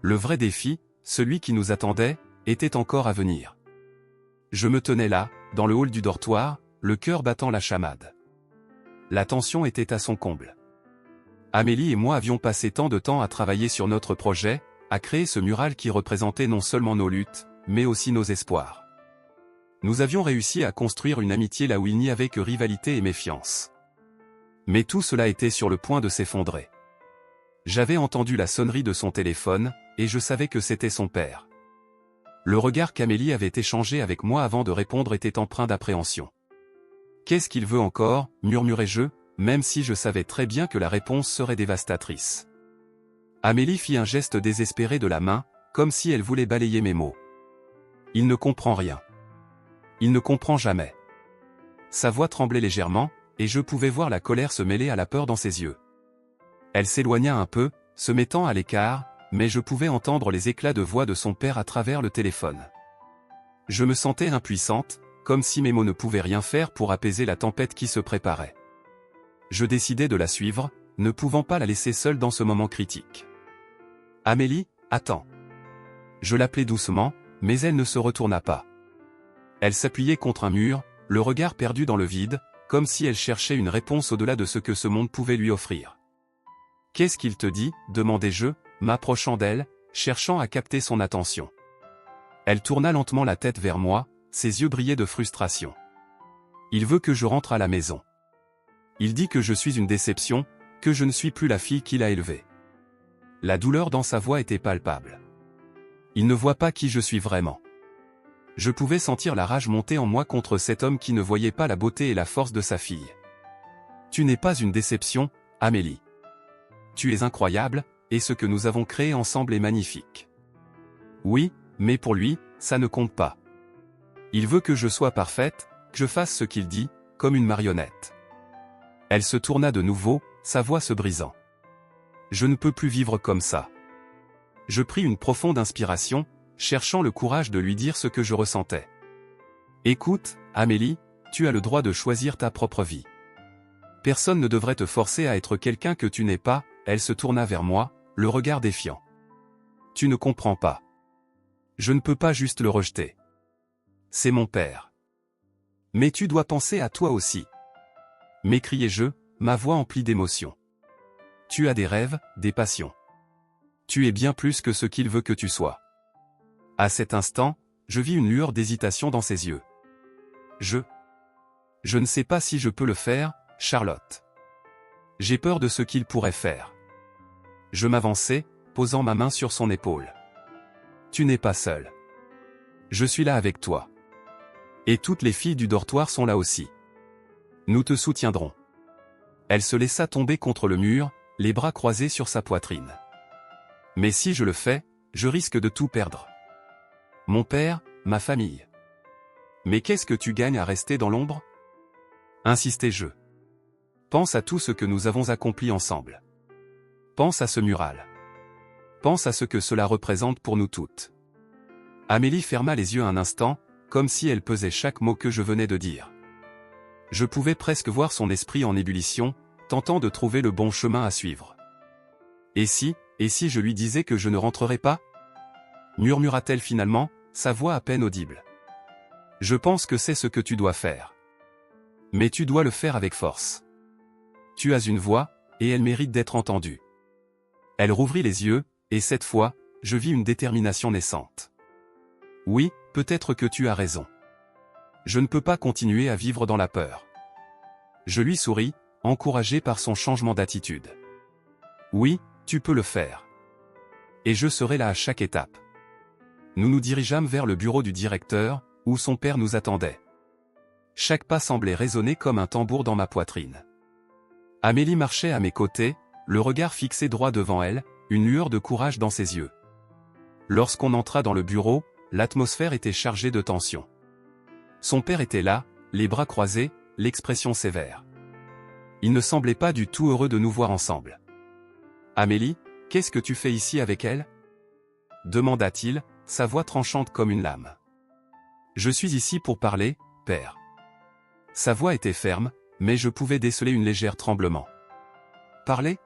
Speaker 1: Le vrai défi, celui qui nous attendait, était encore à venir. Je me tenais là, dans le hall du dortoir, le cœur battant la chamade. La tension était à son comble. Amélie et moi avions passé tant de temps à travailler sur notre projet, à créer ce mural qui représentait non seulement nos luttes, mais aussi nos espoirs. Nous avions réussi à construire une amitié là où il n'y avait que rivalité et méfiance. Mais tout cela était sur le point de s'effondrer. J'avais entendu la sonnerie de son téléphone, et je savais que c'était son père. Le regard qu'Amélie avait échangé avec moi avant de répondre était empreint d'appréhension. « Qu'est-ce qu'il veut encore » murmurai-je, même si je savais très bien que la réponse serait dévastatrice. Amélie fit un geste désespéré de la main, comme si elle voulait balayer mes mots. Il ne comprend rien. Il ne comprend jamais. Sa voix tremblait légèrement, et je pouvais voir la colère se mêler à la peur dans ses yeux. Elle s'éloigna un peu, se mettant à l'écart, mais je pouvais entendre les éclats de voix de son père à travers le téléphone. Je me sentais impuissante, comme si mes mots ne pouvaient rien faire pour apaiser la tempête qui se préparait. Je décidai de la suivre, ne pouvant pas la laisser seule dans ce moment critique. « Amélie, attends. » Je l'appelai doucement, mais elle ne se retourna pas. Elle s'appuyait contre un mur, le regard perdu dans le vide, comme si elle cherchait une réponse au-delà de ce que ce monde pouvait lui offrir. « Qu'est-ce qu'il te dit » demandai-je, m'approchant d'elle, cherchant à capter son attention. Elle tourna lentement la tête vers moi, ses yeux brillaient de frustration. « Il veut que je rentre à la maison. Il dit que je suis une déception, que je ne suis plus la fille qu'il a élevée. » La douleur dans sa voix était palpable. Il ne voit pas qui je suis vraiment. Je pouvais sentir la rage monter en moi contre cet homme qui ne voyait pas la beauté et la force de sa fille. « Tu n'es pas une déception, Amélie. Tu es incroyable, et ce que nous avons créé ensemble est magnifique. Oui, mais pour lui, ça ne compte pas. Il veut que je sois parfaite, que je fasse ce qu'il dit, comme une marionnette. » Elle se tourna de nouveau, sa voix se brisant. « Je ne peux plus vivre comme ça. » Je pris une profonde inspiration, cherchant le courage de lui dire ce que je ressentais. « Écoute, Amélie, tu as le droit de choisir ta propre vie. Personne ne devrait te forcer à être quelqu'un que tu n'es pas. » Elle se tourna vers moi, le regard défiant. « Tu ne comprends pas. Je ne peux pas juste le rejeter. C'est mon père. Mais tu dois penser à toi aussi. » M'écriai-je, ma voix emplie d'émotion. « Tu as des rêves, des passions. Tu es bien plus que ce qu'il veut que tu sois. » À cet instant, je vis une lueur d'hésitation dans ses yeux. Je ne sais pas si je peux le faire, Charlotte. J'ai peur de ce qu'il pourrait faire. Je m'avançai, posant ma main sur son épaule. « Tu n'es pas seule. Je suis là avec toi. Et toutes les filles du dortoir sont là aussi. Nous te soutiendrons. » Elle se laissa tomber contre le mur, les bras croisés sur sa poitrine. « Mais si je le fais, je risque de tout perdre. Mon père, ma famille. Mais qu'est-ce que tu gagnes à rester dans l'ombre ? » Insistai-je. « Pense à tout ce que nous avons accompli ensemble. Pense à ce mural. Pense à ce que cela représente pour nous toutes. » Amélie ferma les yeux un instant, comme si elle pesait chaque mot que je venais de dire. Je pouvais presque voir son esprit en ébullition, tentant de trouver le bon chemin à suivre. Et si je lui disais que je ne rentrerais pas? Murmura-t-elle finalement, sa voix à peine audible. Je pense que c'est ce que tu dois faire. Mais tu dois le faire avec force. Tu as une voix, et elle mérite d'être entendue. Elle rouvrit les yeux, et cette fois, je vis une détermination naissante. Oui, peut-être que tu as raison. Je ne peux pas continuer à vivre dans la peur. Je lui souris, encouragé par son changement d'attitude. Oui, tu peux le faire. Et je serai là à chaque étape. Nous nous dirigeâmes vers le bureau du directeur, où son père nous attendait. Chaque pas semblait résonner comme un tambour dans ma poitrine. Amélie marchait à mes côtés, le regard fixé droit devant elle, une lueur de courage dans ses yeux. Lorsqu'on entra dans le bureau, l'atmosphère était chargée de tension. Son père était là, les bras croisés, l'expression sévère. Il ne semblait pas du tout heureux de nous voir ensemble. « Amélie, qu'est-ce que tu fais ici avec elle ?» demanda-t-il, sa voix tranchante comme une lame. « Je suis ici pour parler, père. » Sa voix était ferme, mais je pouvais déceler une légère tremblement. « Parler ?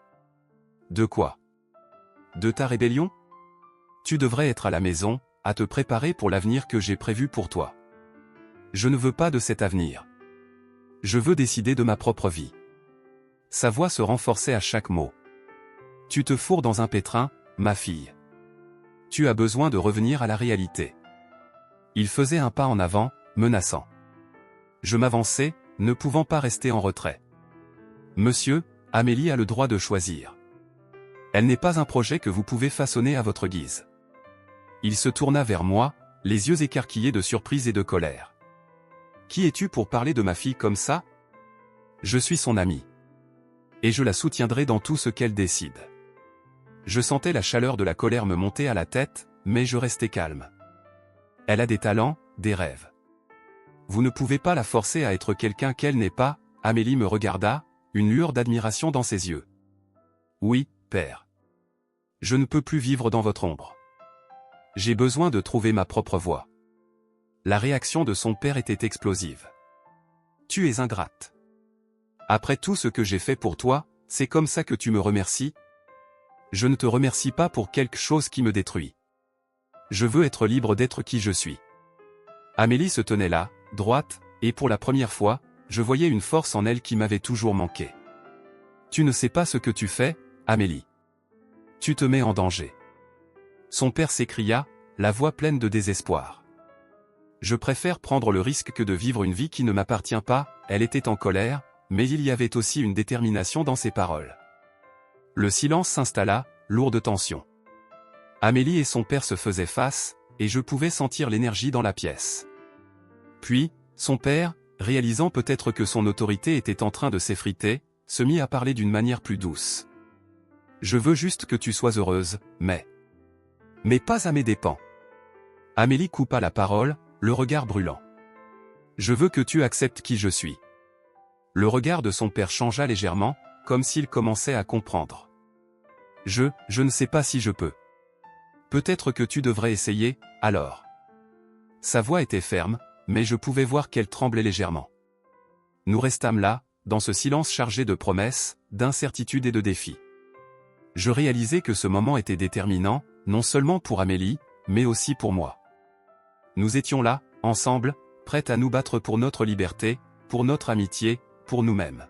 Speaker 1: De quoi ? De ta rébellion ? Tu devrais être à la maison, à te préparer pour l'avenir que j'ai prévu pour toi. Je ne veux pas de cet avenir. Je veux décider de ma propre vie. » Sa voix se renforçait à chaque mot. « Tu te fourres dans un pétrin, ma fille. Tu as besoin de revenir à la réalité. » Il faisait un pas en avant, menaçant. Je m'avançai, ne pouvant pas rester en retrait. « Monsieur, Amélie a le droit de choisir. Elle n'est pas un projet que vous pouvez façonner à votre guise. » Il se tourna vers moi, les yeux écarquillés de surprise et de colère. « Qui es-tu pour parler de ma fille comme ça ? Je suis son ami. Et je la soutiendrai dans tout ce qu'elle décide. » Je sentais la chaleur de la colère me monter à la tête, mais je restais calme. Elle a des talents, des rêves. Vous ne pouvez pas la forcer à être quelqu'un qu'elle n'est pas. Amélie me regarda, une lueur d'admiration dans ses yeux. Oui, père. Je ne peux plus vivre dans votre ombre. J'ai besoin de trouver ma propre voie. La réaction de son père était explosive. Tu es ingrate. Après tout ce que j'ai fait pour toi, c'est comme ça que tu me remercies? Je ne te remercie pas pour quelque chose qui me détruit. Je veux être libre d'être qui je suis. Amélie se tenait là, droite, et pour la première fois, je voyais une force en elle qui m'avait toujours manqué. Tu ne sais pas ce que tu fais, Amélie. Tu te mets en danger. Son père s'écria, la voix pleine de désespoir. Je préfère prendre le risque que de vivre une vie qui ne m'appartient pas. Elle était en colère, mais il y avait aussi une détermination dans ses paroles. Le silence s'installa, lourd de tension. Amélie et son père se faisaient face, et je pouvais sentir l'énergie dans la pièce. Puis, son père, réalisant peut-être que son autorité était en train de s'effriter, se mit à parler d'une manière plus douce. « Je veux juste que tu sois heureuse, mais pas à mes dépens. » Amélie coupa la parole, le regard brûlant. « Je veux que tu acceptes qui je suis. » Le regard de son père changea légèrement, comme s'il commençait à comprendre. « Je ne sais pas si je peux. Peut-être que tu devrais essayer, alors. » Sa voix était ferme, mais je pouvais voir qu'elle tremblait légèrement. Nous restâmes là, dans ce silence chargé de promesses, d'incertitudes et de défis. Je réalisais que ce moment était déterminant, non seulement pour Amélie, mais aussi pour moi. Nous étions là, ensemble, prêts à nous battre pour notre liberté, pour notre amitié, pour nous-mêmes.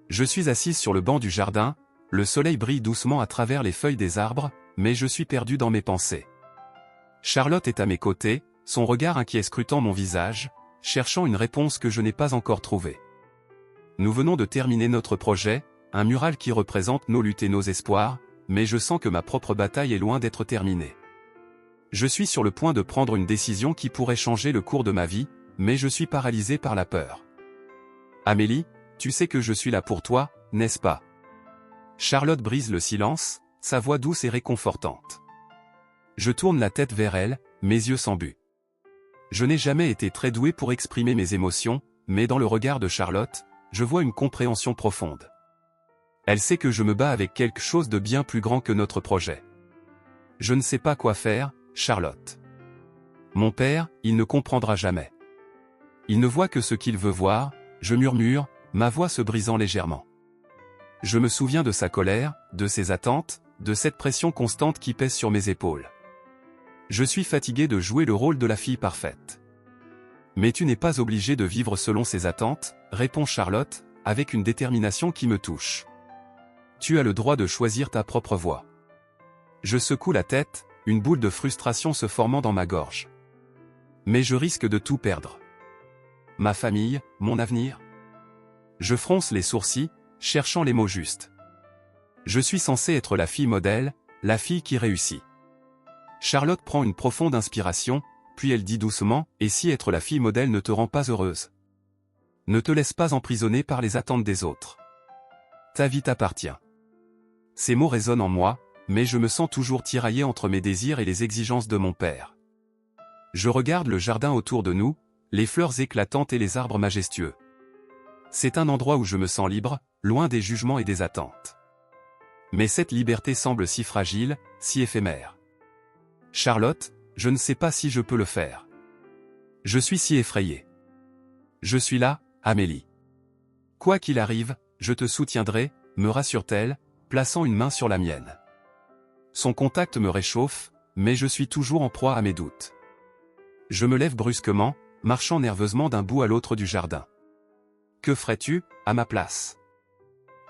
Speaker 1: Je suis assise sur le banc du jardin, le soleil brille doucement à travers les feuilles des arbres, mais je suis perdu dans mes pensées. Charlotte est à mes côtés, son regard inquiet scrutant mon visage, cherchant une réponse que je n'ai pas encore trouvée. Nous venons de terminer notre projet, un mural qui représente nos luttes et nos espoirs, mais je sens que ma propre bataille est loin d'être terminée. Je suis sur le point de prendre une décision qui pourrait changer le cours de ma vie, mais je suis paralysé par la peur. Amélie, tu sais que je suis là pour toi, n'est-ce pas? Charlotte brise le silence, sa voix douce et réconfortante. Je tourne la tête vers elle, mes yeux sans but. Je n'ai jamais été très doué pour exprimer mes émotions, mais dans le regard de Charlotte, je vois une compréhension profonde. Elle sait que je me bats avec quelque chose de bien plus grand que notre projet. Je ne sais pas quoi faire, Charlotte. Mon père, il ne comprendra jamais. Il ne voit que ce qu'il veut voir, je murmure, ma voix se brisant légèrement. Je me souviens de sa colère, de ses attentes, de cette pression constante qui pèse sur mes épaules. Je suis fatigué de jouer le rôle de la fille parfaite. Mais tu n'es pas obligé de vivre selon ses attentes, répond Charlotte, avec une détermination qui me touche. Tu as le droit de choisir ta propre voie. Je secoue la tête, une boule de frustration se formant dans ma gorge. Mais je risque de tout perdre. Ma famille, mon avenir. Je fronce les sourcils, cherchant les mots justes. Je suis censé être la fille modèle, la fille qui réussit. Charlotte prend une profonde inspiration, puis elle dit doucement, « Et si être la fille modèle ne te rend pas heureuse? Ne te laisse pas emprisonner par les attentes des autres. Ta vie t'appartient. » Ces mots résonnent en moi, mais je me sens toujours tiraillé entre mes désirs et les exigences de mon père. Je regarde le jardin autour de nous, les fleurs éclatantes et les arbres majestueux. C'est un endroit où je me sens libre, loin des jugements et des attentes. Mais cette liberté semble si fragile, si éphémère. Charlotte, je ne sais pas si je peux le faire. Je suis si effrayé. Je suis là, Amélie. Quoi qu'il arrive, je te soutiendrai, me rassure-t-elle, plaçant une main sur la mienne. Son contact me réchauffe, mais je suis toujours en proie à mes doutes. Je me lève brusquement, marchant nerveusement d'un bout à l'autre du jardin. Que ferais-tu, à ma place?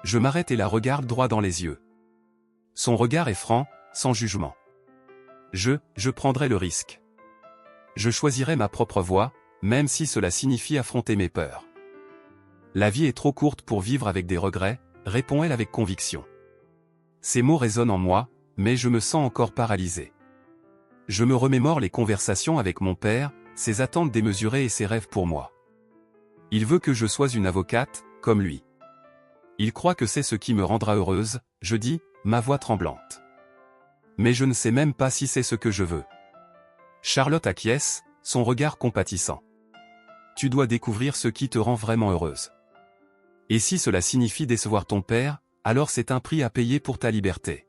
Speaker 1: Je m'arrête et la regarde droit dans les yeux. Son regard est franc, sans jugement. Je prendrai le risque. Je choisirai ma propre voie, même si cela signifie affronter mes peurs. La vie est trop courte pour vivre avec des regrets, répond-elle avec conviction. Ces mots résonnent en moi, mais je me sens encore paralysé. Je me remémore les conversations avec mon père, ses attentes démesurées et ses rêves pour moi. Il veut que je sois une avocate, comme lui. Il croit que c'est ce qui me rendra heureuse, je dis, ma voix tremblante. Mais je ne sais même pas si c'est ce que je veux. Charlotte acquiesce, son regard compatissant. Tu dois découvrir ce qui te rend vraiment heureuse. Et si cela signifie décevoir ton père, alors c'est un prix à payer pour ta liberté.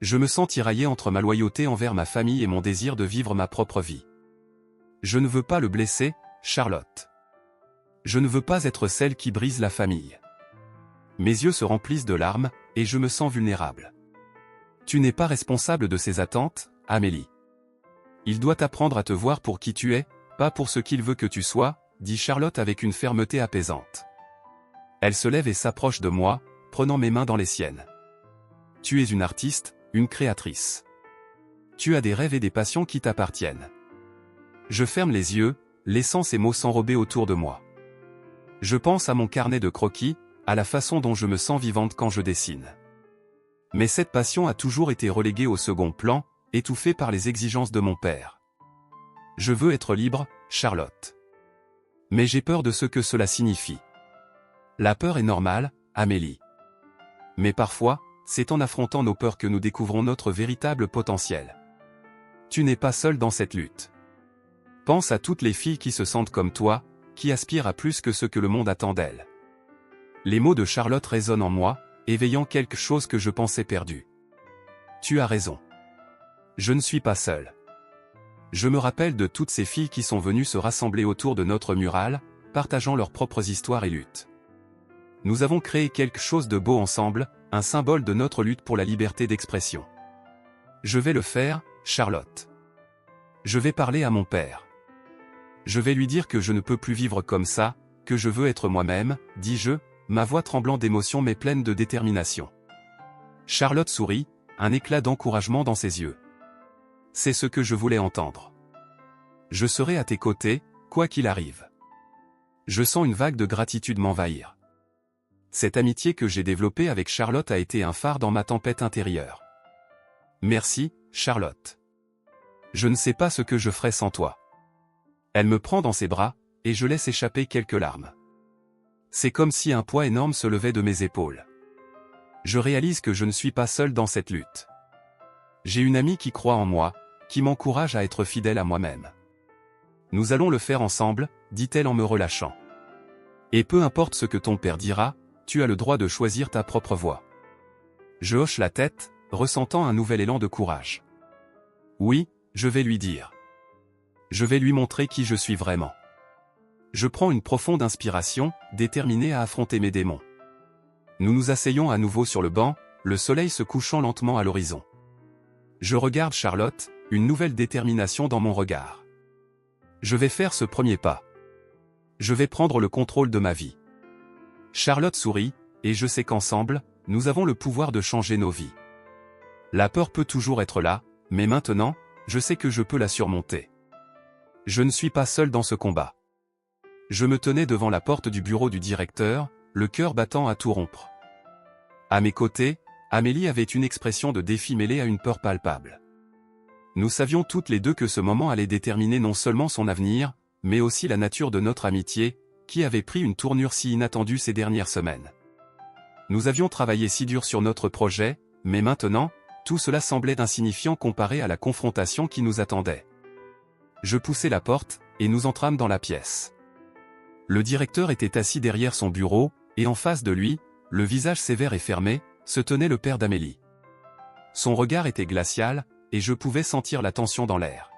Speaker 1: Je me sens tiraillé entre ma loyauté envers ma famille et mon désir de vivre ma propre vie. Je ne veux pas le blesser, Charlotte. Je ne veux pas être celle qui brise la famille. Mes yeux se remplissent de larmes, et je me sens vulnérable. Tu n'es pas responsable de ses attentes, Amélie. Il doit apprendre à te voir pour qui tu es, pas pour ce qu'il veut que tu sois, dit Charlotte avec une fermeté apaisante. Elle se lève et s'approche de moi, prenant mes mains dans les siennes. Tu es une artiste, une créatrice. Tu as des rêves et des passions qui t'appartiennent. Je ferme les yeux, laissant ces mots s'enrober autour de moi. Je pense à mon carnet de croquis, à la façon dont je me sens vivante quand je dessine. Mais cette passion a toujours été reléguée au second plan, étouffée par les exigences de mon père. Je veux être libre, Charlotte. Mais j'ai peur de ce que cela signifie. La peur est normale, Amélie. Mais parfois, c'est en affrontant nos peurs que nous découvrons notre véritable potentiel. Tu n'es pas seule dans cette lutte. Pense à toutes les filles qui se sentent comme toi, qui aspirent à plus que ce que le monde attend d'elles. Les mots de Charlotte résonnent en moi, éveillant quelque chose que je pensais perdu. Tu as raison. Je ne suis pas seul. Je me rappelle de toutes ces filles qui sont venues se rassembler autour de notre mural, partageant leurs propres histoires et luttes. Nous avons créé quelque chose de beau ensemble, un symbole de notre lutte pour la liberté d'expression. Je vais le faire, Charlotte. Je vais parler à mon père. Je vais lui dire que je ne peux plus vivre comme ça, que je veux être moi-même, dis-je, ma voix tremblant d'émotion mais pleine de détermination. Charlotte sourit, un éclat d'encouragement dans ses yeux. C'est ce que je voulais entendre. Je serai à tes côtés, quoi qu'il arrive. Je sens une vague de gratitude m'envahir. Cette amitié que j'ai développée avec Charlotte a été un phare dans ma tempête intérieure. Merci, Charlotte. Je ne sais pas ce que je ferais sans toi. Elle me prend dans ses bras, et je laisse échapper quelques larmes. C'est comme si un poids énorme se levait de mes épaules. Je réalise que je ne suis pas seul dans cette lutte. J'ai une amie qui croit en moi, qui m'encourage à être fidèle à moi-même. Nous allons le faire ensemble, dit-elle en me relâchant. Et peu importe ce que ton père dira, tu as le droit de choisir ta propre voie. Je hoche la tête, ressentant un nouvel élan de courage. Oui, je vais lui dire. Je vais lui montrer qui je suis vraiment. Je prends une profonde inspiration, déterminé à affronter mes démons. Nous nous asseyons à nouveau sur le banc, le soleil se couchant lentement à l'horizon. Je regarde Charlotte, une nouvelle détermination dans mon regard. Je vais faire ce premier pas. Je vais prendre le contrôle de ma vie. Charlotte sourit, et je sais qu'ensemble, nous avons le pouvoir de changer nos vies. La peur peut toujours être là, mais maintenant, je sais que je peux la surmonter. Je ne suis pas seul dans ce combat. Je me tenais devant la porte du bureau du directeur, le cœur battant à tout rompre. À mes côtés, Amélie avait une expression de défi mêlée à une peur palpable. Nous savions toutes les deux que ce moment allait déterminer non seulement son avenir, mais aussi la nature de notre amitié, qui avait pris une tournure si inattendue ces dernières semaines. Nous avions travaillé si dur sur notre projet, mais maintenant, tout cela semblait insignifiant comparé à la confrontation qui nous attendait. Je poussai la porte, et nous entrâmes dans la pièce. Le directeur était assis derrière son bureau, et en face de lui, le visage sévère et fermé, se tenait le père d'Amélie. Son regard était glacial, et je pouvais sentir la tension dans l'air.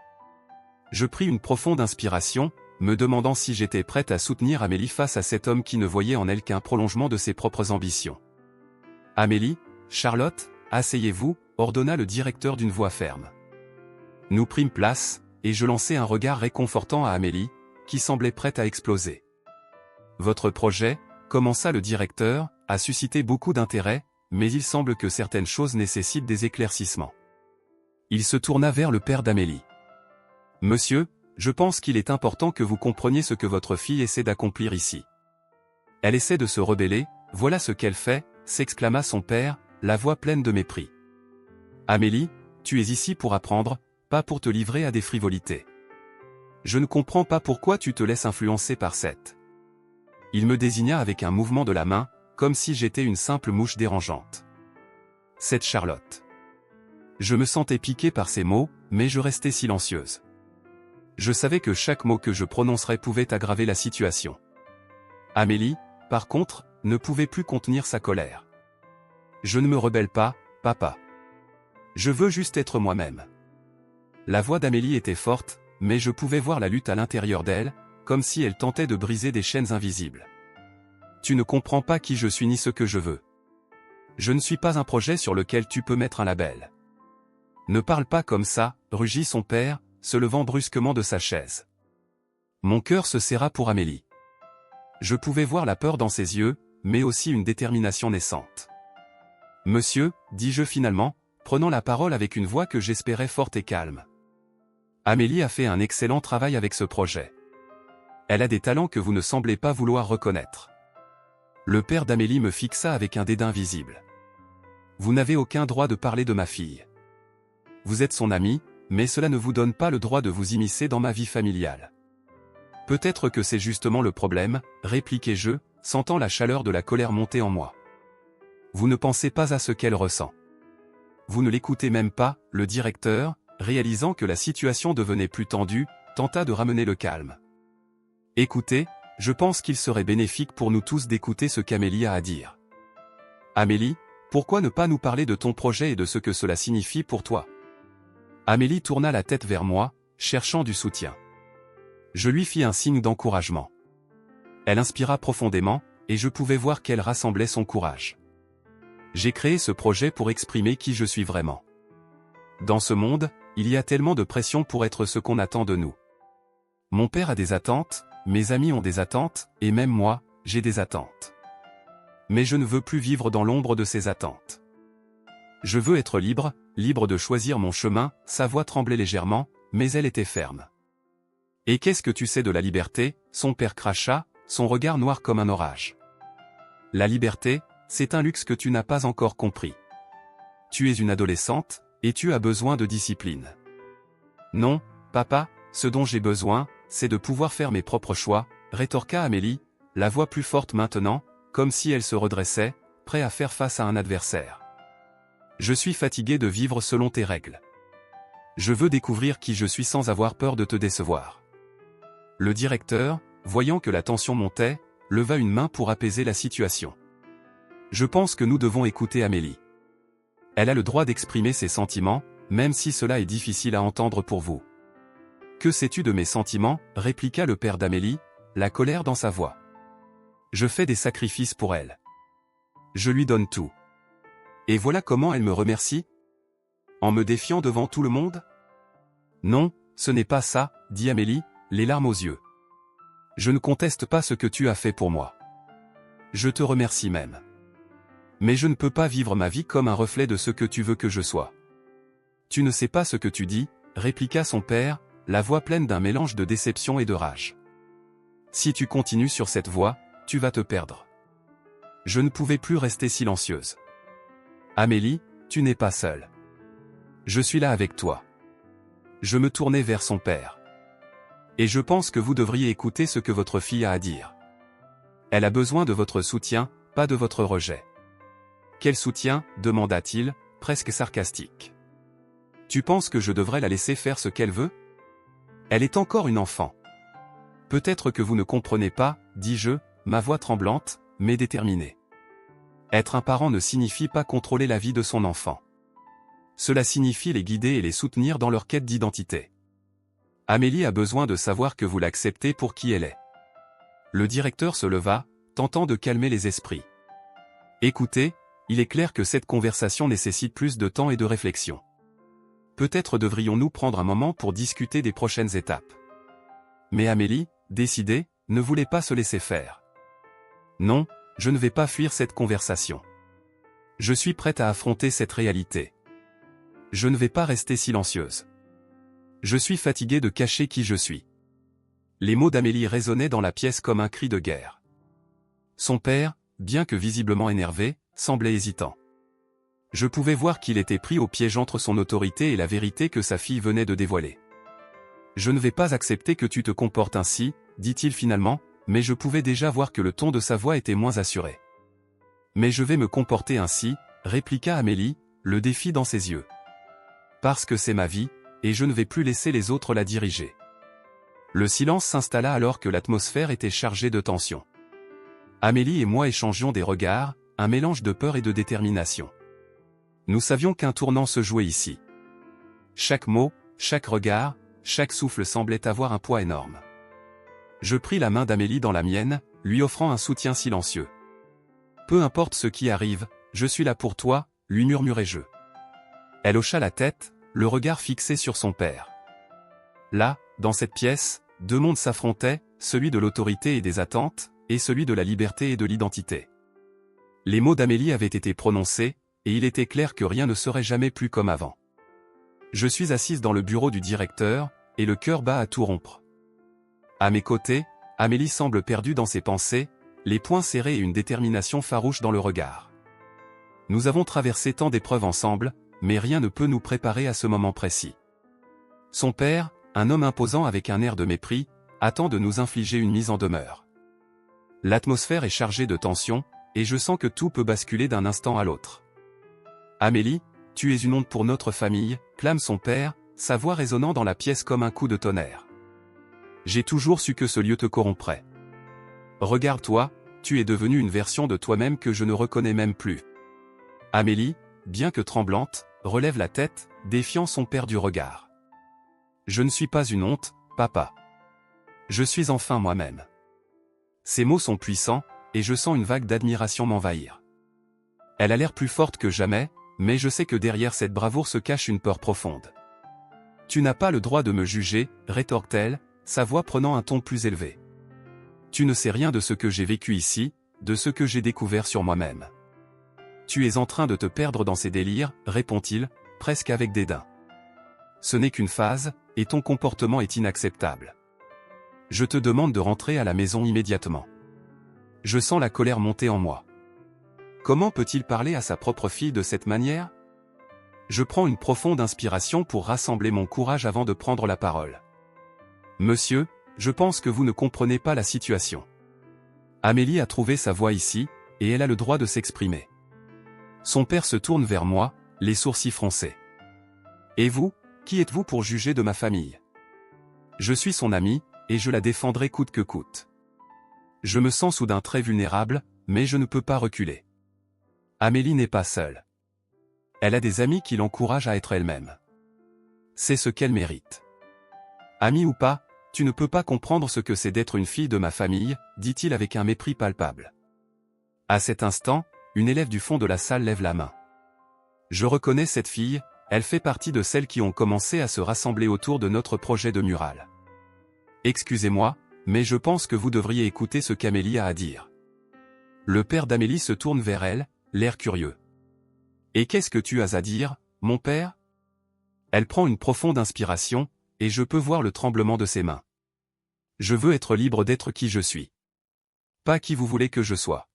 Speaker 1: Je pris une profonde inspiration, me demandant si j'étais prête à soutenir Amélie face à cet homme qui ne voyait en elle qu'un prolongement de ses propres ambitions. « Amélie, Charlotte, asseyez-vous », ordonna le directeur d'une voix ferme. Nous prîmes place, et je lançai un regard réconfortant à Amélie, qui semblait prête à exploser. « Votre projet, » commença le directeur, « a suscité beaucoup d'intérêt, mais il semble que certaines choses nécessitent des éclaircissements. » Il se tourna vers le père d'Amélie. « Monsieur, je pense qu'il est important que vous compreniez ce que votre fille essaie d'accomplir ici. Elle essaie de se rebeller, voilà ce qu'elle fait, » s'exclama son père, la voix pleine de mépris. « Amélie, tu es ici pour apprendre, pas pour te livrer à des frivolités. Je ne comprends pas pourquoi tu te laisses influencer par cette. » Il me désigna avec un mouvement de la main, comme si j'étais une simple mouche dérangeante. Cette Charlotte. Je me sentais piqué par ces mots, mais je restais silencieuse. Je savais que chaque mot que je prononcerais pouvait aggraver la situation. Amélie, par contre, ne pouvait plus contenir sa colère. « Je ne me rebelle pas, papa. Je veux juste être moi-même. » La voix d'Amélie était forte, mais je pouvais voir la lutte à l'intérieur d'elle, comme si elle tentait de briser des chaînes invisibles. « Tu ne comprends pas qui je suis ni ce que je veux. Je ne suis pas un projet sur lequel tu peux mettre un label. »« Ne parle pas comme ça, » rugit son père, se levant brusquement de sa chaise. Mon cœur se serra pour Amélie. Je pouvais voir la peur dans ses yeux, mais aussi une détermination naissante. « Monsieur, » dis-je finalement, prenant la parole avec une voix que j'espérais forte et calme. Amélie a fait un excellent travail avec ce projet. Elle a des talents que vous ne semblez pas vouloir reconnaître. Le père d'Amélie me fixa avec un dédain visible. Vous n'avez aucun droit de parler de ma fille. Vous êtes son ami, mais cela ne vous donne pas le droit de vous immiscer dans ma vie familiale. Peut-être que c'est justement le problème, répliquai-je, sentant la chaleur de la colère monter en moi. Vous ne pensez pas à ce qu'elle ressent. Vous ne l'écoutez même pas, le directeur, réalisant que la situation devenait plus tendue, tenta de ramener le calme. Écoutez, je pense qu'il serait bénéfique pour nous tous d'écouter ce qu'Amélie a à dire. Amélie, pourquoi ne pas nous parler de ton projet et de ce que cela signifie pour toi? Amélie tourna la tête vers moi, cherchant du soutien. Je lui fis un signe d'encouragement. Elle inspira profondément, et je pouvais voir qu'elle rassemblait son courage. J'ai créé ce projet pour exprimer qui je suis vraiment. Dans ce monde, il y a tellement de pression pour être ce qu'on attend de nous. Mon père a des attentes, mes amis ont des attentes, et même moi, j'ai des attentes. Mais je ne veux plus vivre dans l'ombre de ces attentes. Je veux être libre, libre de choisir mon chemin, sa voix tremblait légèrement, mais elle était ferme. Et qu'est-ce que tu sais de la liberté? Son père cracha, son regard noir comme un orage. La liberté, c'est un luxe que tu n'as pas encore compris. Tu es une adolescente, et tu as besoin de discipline. Non, papa, ce dont j'ai besoin, c'est de pouvoir faire mes propres choix, rétorqua Amélie, la voix plus forte maintenant, comme si elle se redressait, prêt à faire face à un adversaire. Je suis fatigué de vivre selon tes règles. Je veux découvrir qui je suis sans avoir peur de te décevoir. Le directeur, voyant que la tension montait, leva une main pour apaiser la situation. Je pense que nous devons écouter Amélie. Elle a le droit d'exprimer ses sentiments, même si cela est difficile à entendre pour vous. Que sais-tu de mes sentiments, répliqua le père d'Amélie, la colère dans sa voix. Je fais des sacrifices pour elle. Je lui donne tout. Et voilà comment elle me remercie? En me défiant devant tout le monde? Non, ce n'est pas ça, dit Amélie, les larmes aux yeux. Je ne conteste pas ce que tu as fait pour moi. Je te remercie même. Mais je ne peux pas vivre ma vie comme un reflet de ce que tu veux que je sois. Tu ne sais pas ce que tu dis, répliqua son père, la voix pleine d'un mélange de déception et de rage. Si tu continues sur cette voie, tu vas te perdre. Je ne pouvais plus rester silencieuse. Amélie, tu n'es pas seule. Je suis là avec toi. Je me tournai vers son père. Et je pense que vous devriez écouter ce que votre fille a à dire. Elle a besoin de votre soutien, pas de votre rejet. Quel soutien, demanda-t-il, presque sarcastique. Tu penses que je devrais la laisser faire ce qu'elle veut? Elle est encore une enfant. Peut-être que vous ne comprenez pas, dis-je, ma voix tremblante, mais déterminée. Être un parent ne signifie pas contrôler la vie de son enfant. Cela signifie les guider et les soutenir dans leur quête d'identité. Amélie a besoin de savoir que vous l'acceptez pour qui elle est. Le directeur se leva, tentant de calmer les esprits. Écoutez, il est clair que cette conversation nécessite plus de temps et de réflexion. Peut-être devrions-nous prendre un moment pour discuter des prochaines étapes. Mais Amélie, décidée, ne voulait pas se laisser faire. Non, je ne vais pas fuir cette conversation. Je suis prête à affronter cette réalité. Je ne vais pas rester silencieuse. Je suis fatiguée de cacher qui je suis. Les mots d'Amélie résonnaient dans la pièce comme un cri de guerre. Son père, bien que visiblement énervé, semblait hésitant. Je pouvais voir qu'il était pris au piège entre son autorité et la vérité que sa fille venait de dévoiler. Je ne vais pas accepter que tu te comportes ainsi, dit-il finalement, mais je pouvais déjà voir que le ton de sa voix était moins assuré. Mais je vais me comporter ainsi, répliqua Amélie, le défi dans ses yeux. Parce que c'est ma vie, et je ne vais plus laisser les autres la diriger. Le silence s'installa alors que l'atmosphère était chargée de tension. Amélie et moi échangions des regards, un mélange de peur et de détermination. Nous savions qu'un tournant se jouait ici. Chaque mot, chaque regard, chaque souffle semblait avoir un poids énorme. Je pris la main d'Amélie dans la mienne, lui offrant un soutien silencieux. Peu importe ce qui arrive, je suis là pour toi, lui murmurai-je. Elle hocha la tête, le regard fixé sur son père. Là, dans cette pièce, deux mondes s'affrontaient, celui de l'autorité et des attentes, et celui de la liberté et de l'identité. Les mots d'Amélie avaient été prononcés, et il était clair que rien ne serait jamais plus comme avant. Je suis assise dans le bureau du directeur, et le cœur bat à tout rompre. À mes côtés, Amélie semble perdue dans ses pensées, les poings serrés et une détermination farouche dans le regard. Nous avons traversé tant d'épreuves ensemble, mais rien ne peut nous préparer à ce moment précis. Son père, un homme imposant avec un air de mépris, attend de nous infliger une mise en demeure. L'atmosphère est chargée de tension, et je sens que tout peut basculer d'un instant à l'autre. Amélie, tu es une honte pour notre famille, clame son père, sa voix résonnant dans la pièce comme un coup de tonnerre. J'ai toujours su que ce lieu te corromprait. Regarde-toi, tu es devenue une version de toi-même que je ne reconnais même plus. Amélie, bien que tremblante, relève la tête, défiant son père du regard. Je ne suis pas une honte, papa. Je suis enfin moi-même. Ces mots sont puissants, et je sens une vague d'admiration m'envahir. Elle a l'air plus forte que jamais, mais je sais que derrière cette bravoure se cache une peur profonde. Tu n'as pas le droit de me juger, rétorque-t-elle, sa voix prenant un ton plus élevé. Tu ne sais rien de ce que j'ai vécu ici, de ce que j'ai découvert sur moi-même. Tu es en train de te perdre dans ces délires, répond-il, presque avec dédain. Ce n'est qu'une phase, et ton comportement est inacceptable. Je te demande de rentrer à la maison immédiatement. Je sens la colère monter en moi. Comment peut-il parler à sa propre fille de cette manière? Je prends une profonde inspiration pour rassembler mon courage avant de prendre la parole. Monsieur, je pense que vous ne comprenez pas la situation. Amélie a trouvé sa voie ici, et elle a le droit de s'exprimer. Son père se tourne vers moi, les sourcils froncés. Et vous, qui êtes-vous pour juger de ma famille? Je suis son ami, et je la défendrai coûte que coûte. Je me sens soudain très vulnérable, mais je ne peux pas reculer. Amélie n'est pas seule. Elle a des amis qui l'encouragent à être elle-même. C'est ce qu'elle mérite. Ami ou pas, tu ne peux pas comprendre ce que c'est d'être une fille de ma famille, dit-il avec un mépris palpable. À cet instant, une élève du fond de la salle lève la main. Je reconnais cette fille, elle fait partie de celles qui ont commencé à se rassembler autour de notre projet de mural. Excusez-moi, mais je pense que vous devriez écouter ce qu'Amélie a à dire. Le père d'Amélie se tourne vers elle, l'air curieux. Et qu'est-ce que tu as à dire, mon père? Elle prend une profonde inspiration, et je peux voir le tremblement de ses mains. Je veux être libre d'être qui je suis. Pas qui vous voulez que je sois.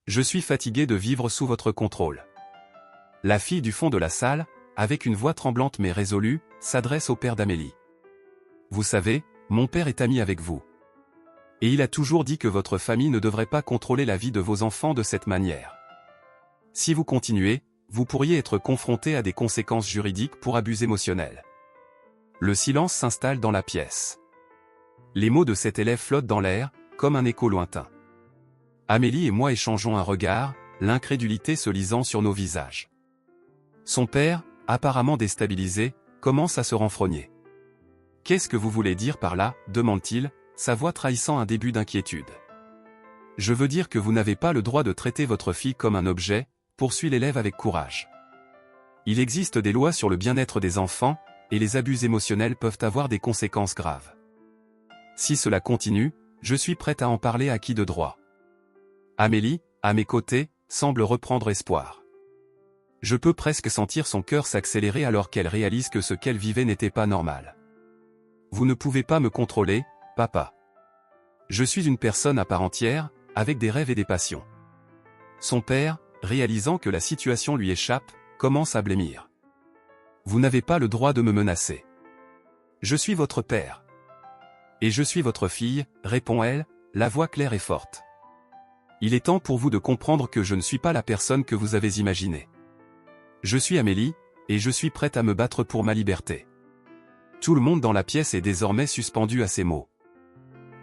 Speaker 1: Je suis fatigué de vivre sous votre contrôle. La fille du fond de la salle, avec une voix tremblante mais résolue, s'adresse au père d'Amélie. Vous savez, mon père est ami avec vous. Et il a toujours dit que votre famille ne devrait pas contrôler la vie de vos enfants de cette manière. Si vous continuez, vous pourriez être confronté à des conséquences juridiques pour abus émotionnels. Le silence s'installe dans la pièce. Les mots de cet élève flottent dans l'air, comme un écho lointain. Amélie et moi échangeons un regard, l'incrédulité se lisant sur nos visages. Son père, apparemment déstabilisé, commence à se renfrogner. « Qu'est-ce que vous voulez dire par là ?» demande-t-il, sa voix trahissant un début d'inquiétude. « Je veux dire que vous n'avez pas le droit de traiter votre fille comme un objet, poursuit l'élève avec courage. Il existe des lois sur le bien-être des enfants, et les abus émotionnels peuvent avoir des conséquences graves. Si cela continue, je suis prête à en parler à qui de droit. » Amélie, à mes côtés, semble reprendre espoir. Je peux presque sentir son cœur s'accélérer alors qu'elle réalise que ce qu'elle vivait n'était pas normal. Vous ne pouvez pas me contrôler, papa. Je suis une personne à part entière, avec des rêves et des passions. Son père, réalisant que la situation lui échappe, commence à blêmir. Vous n'avez pas le droit de me menacer. Je suis votre père. Et je suis votre fille, répond-elle, la voix claire et forte. Il est temps pour vous de comprendre que je ne suis pas la personne que vous avez imaginée. Je suis Amélie, et je suis prête à me battre pour ma liberté. Tout le monde dans la pièce est désormais suspendu à ces mots.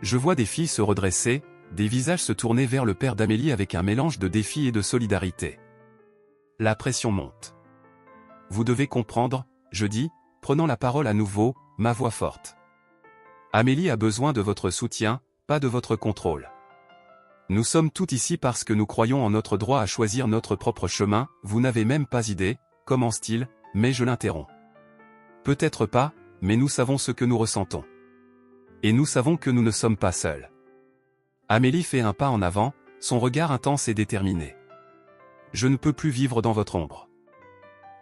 Speaker 1: Je vois des filles se redresser, des visages se tourner vers le père d'Amélie avec un mélange de défi et de solidarité. La pression monte. Vous devez comprendre, je dis, prenant la parole à nouveau, ma voix forte. Amélie a besoin de votre soutien, pas de votre contrôle. Nous sommes tous ici parce que nous croyons en notre droit à choisir notre propre chemin, vous n'avez même pas idée, commence-t-il, mais je l'interromps. Peut-être pas, mais nous savons ce que nous ressentons. Et nous savons que nous ne sommes pas seuls. Amélie fait un pas en avant, son regard intense et déterminé. Je ne peux plus vivre dans votre ombre.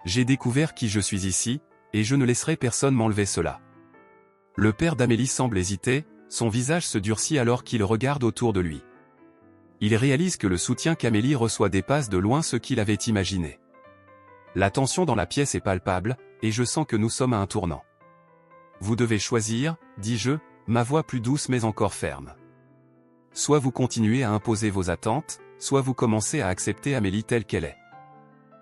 Speaker 1: J'ai découvert qui je suis ici, et je ne laisserai personne m'enlever cela. Le père d'Amélie semble hésiter, son visage se durcit alors qu'il regarde autour de lui. Il réalise que le soutien qu'Amélie reçoit dépasse de loin ce qu'il avait imaginé. La tension dans la pièce est palpable, et je sens que nous sommes à un tournant. Vous devez choisir, dis-je, ma voix plus douce mais encore ferme. Soit vous continuez à imposer vos attentes, soit vous commencez à accepter Amélie telle qu'elle est.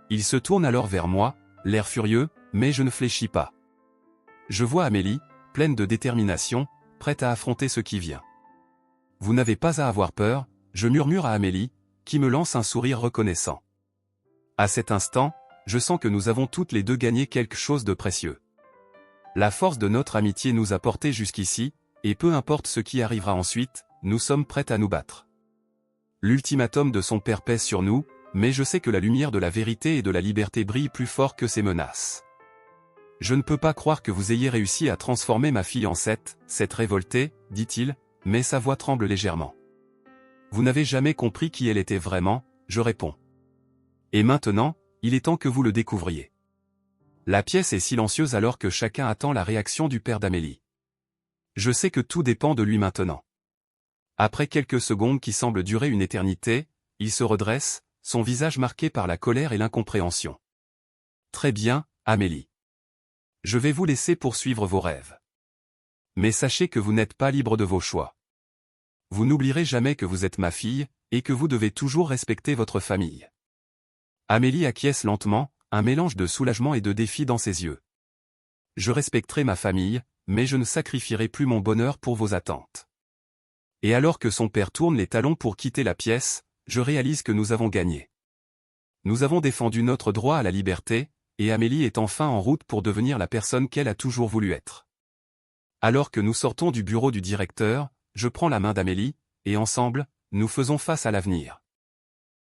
Speaker 1: Il se tourne alors vers moi, l'air furieux, mais je ne fléchis pas. Je vois Amélie, pleine de détermination, prête à affronter ce qui vient. Vous n'avez pas à avoir peur, je murmure à Amélie, qui me lance un sourire reconnaissant. À cet instant, je sens que nous avons toutes les deux gagné quelque chose de précieux. La force de notre amitié nous a portés jusqu'ici, et peu importe ce qui arrivera ensuite, nous sommes prêts à nous battre. L'ultimatum de son père pèse sur nous, mais je sais que la lumière de la vérité et de la liberté brille plus fort que ces menaces. Je ne peux pas croire que vous ayez réussi à transformer ma fille en cette révoltée, dit-il, mais sa voix tremble légèrement. Vous n'avez jamais compris qui elle était vraiment, je réponds. Et maintenant, il est temps que vous le découvriez. La pièce est silencieuse alors que chacun attend la réaction du père d'Amélie. Je sais que tout dépend de lui maintenant. Après quelques secondes qui semblent durer une éternité, il se redresse, son visage marqué par la colère et l'incompréhension. Très bien, Amélie. Je vais vous laisser poursuivre vos rêves. Mais sachez que vous n'êtes pas libre de vos choix. Vous n'oublierez jamais que vous êtes ma fille, et que vous devez toujours respecter votre famille. Amélie acquiesce lentement, un mélange de soulagement et de défi dans ses yeux. Je respecterai ma famille, mais je ne sacrifierai plus mon bonheur pour vos attentes. Et alors que son père tourne les talons pour quitter la pièce, je réalise que nous avons gagné. Nous avons défendu notre droit à la liberté, et Amélie est enfin en route pour devenir la personne qu'elle a toujours voulu être. Alors que nous sortons du bureau du directeur, je prends la main d'Amélie, et ensemble, nous faisons face à l'avenir.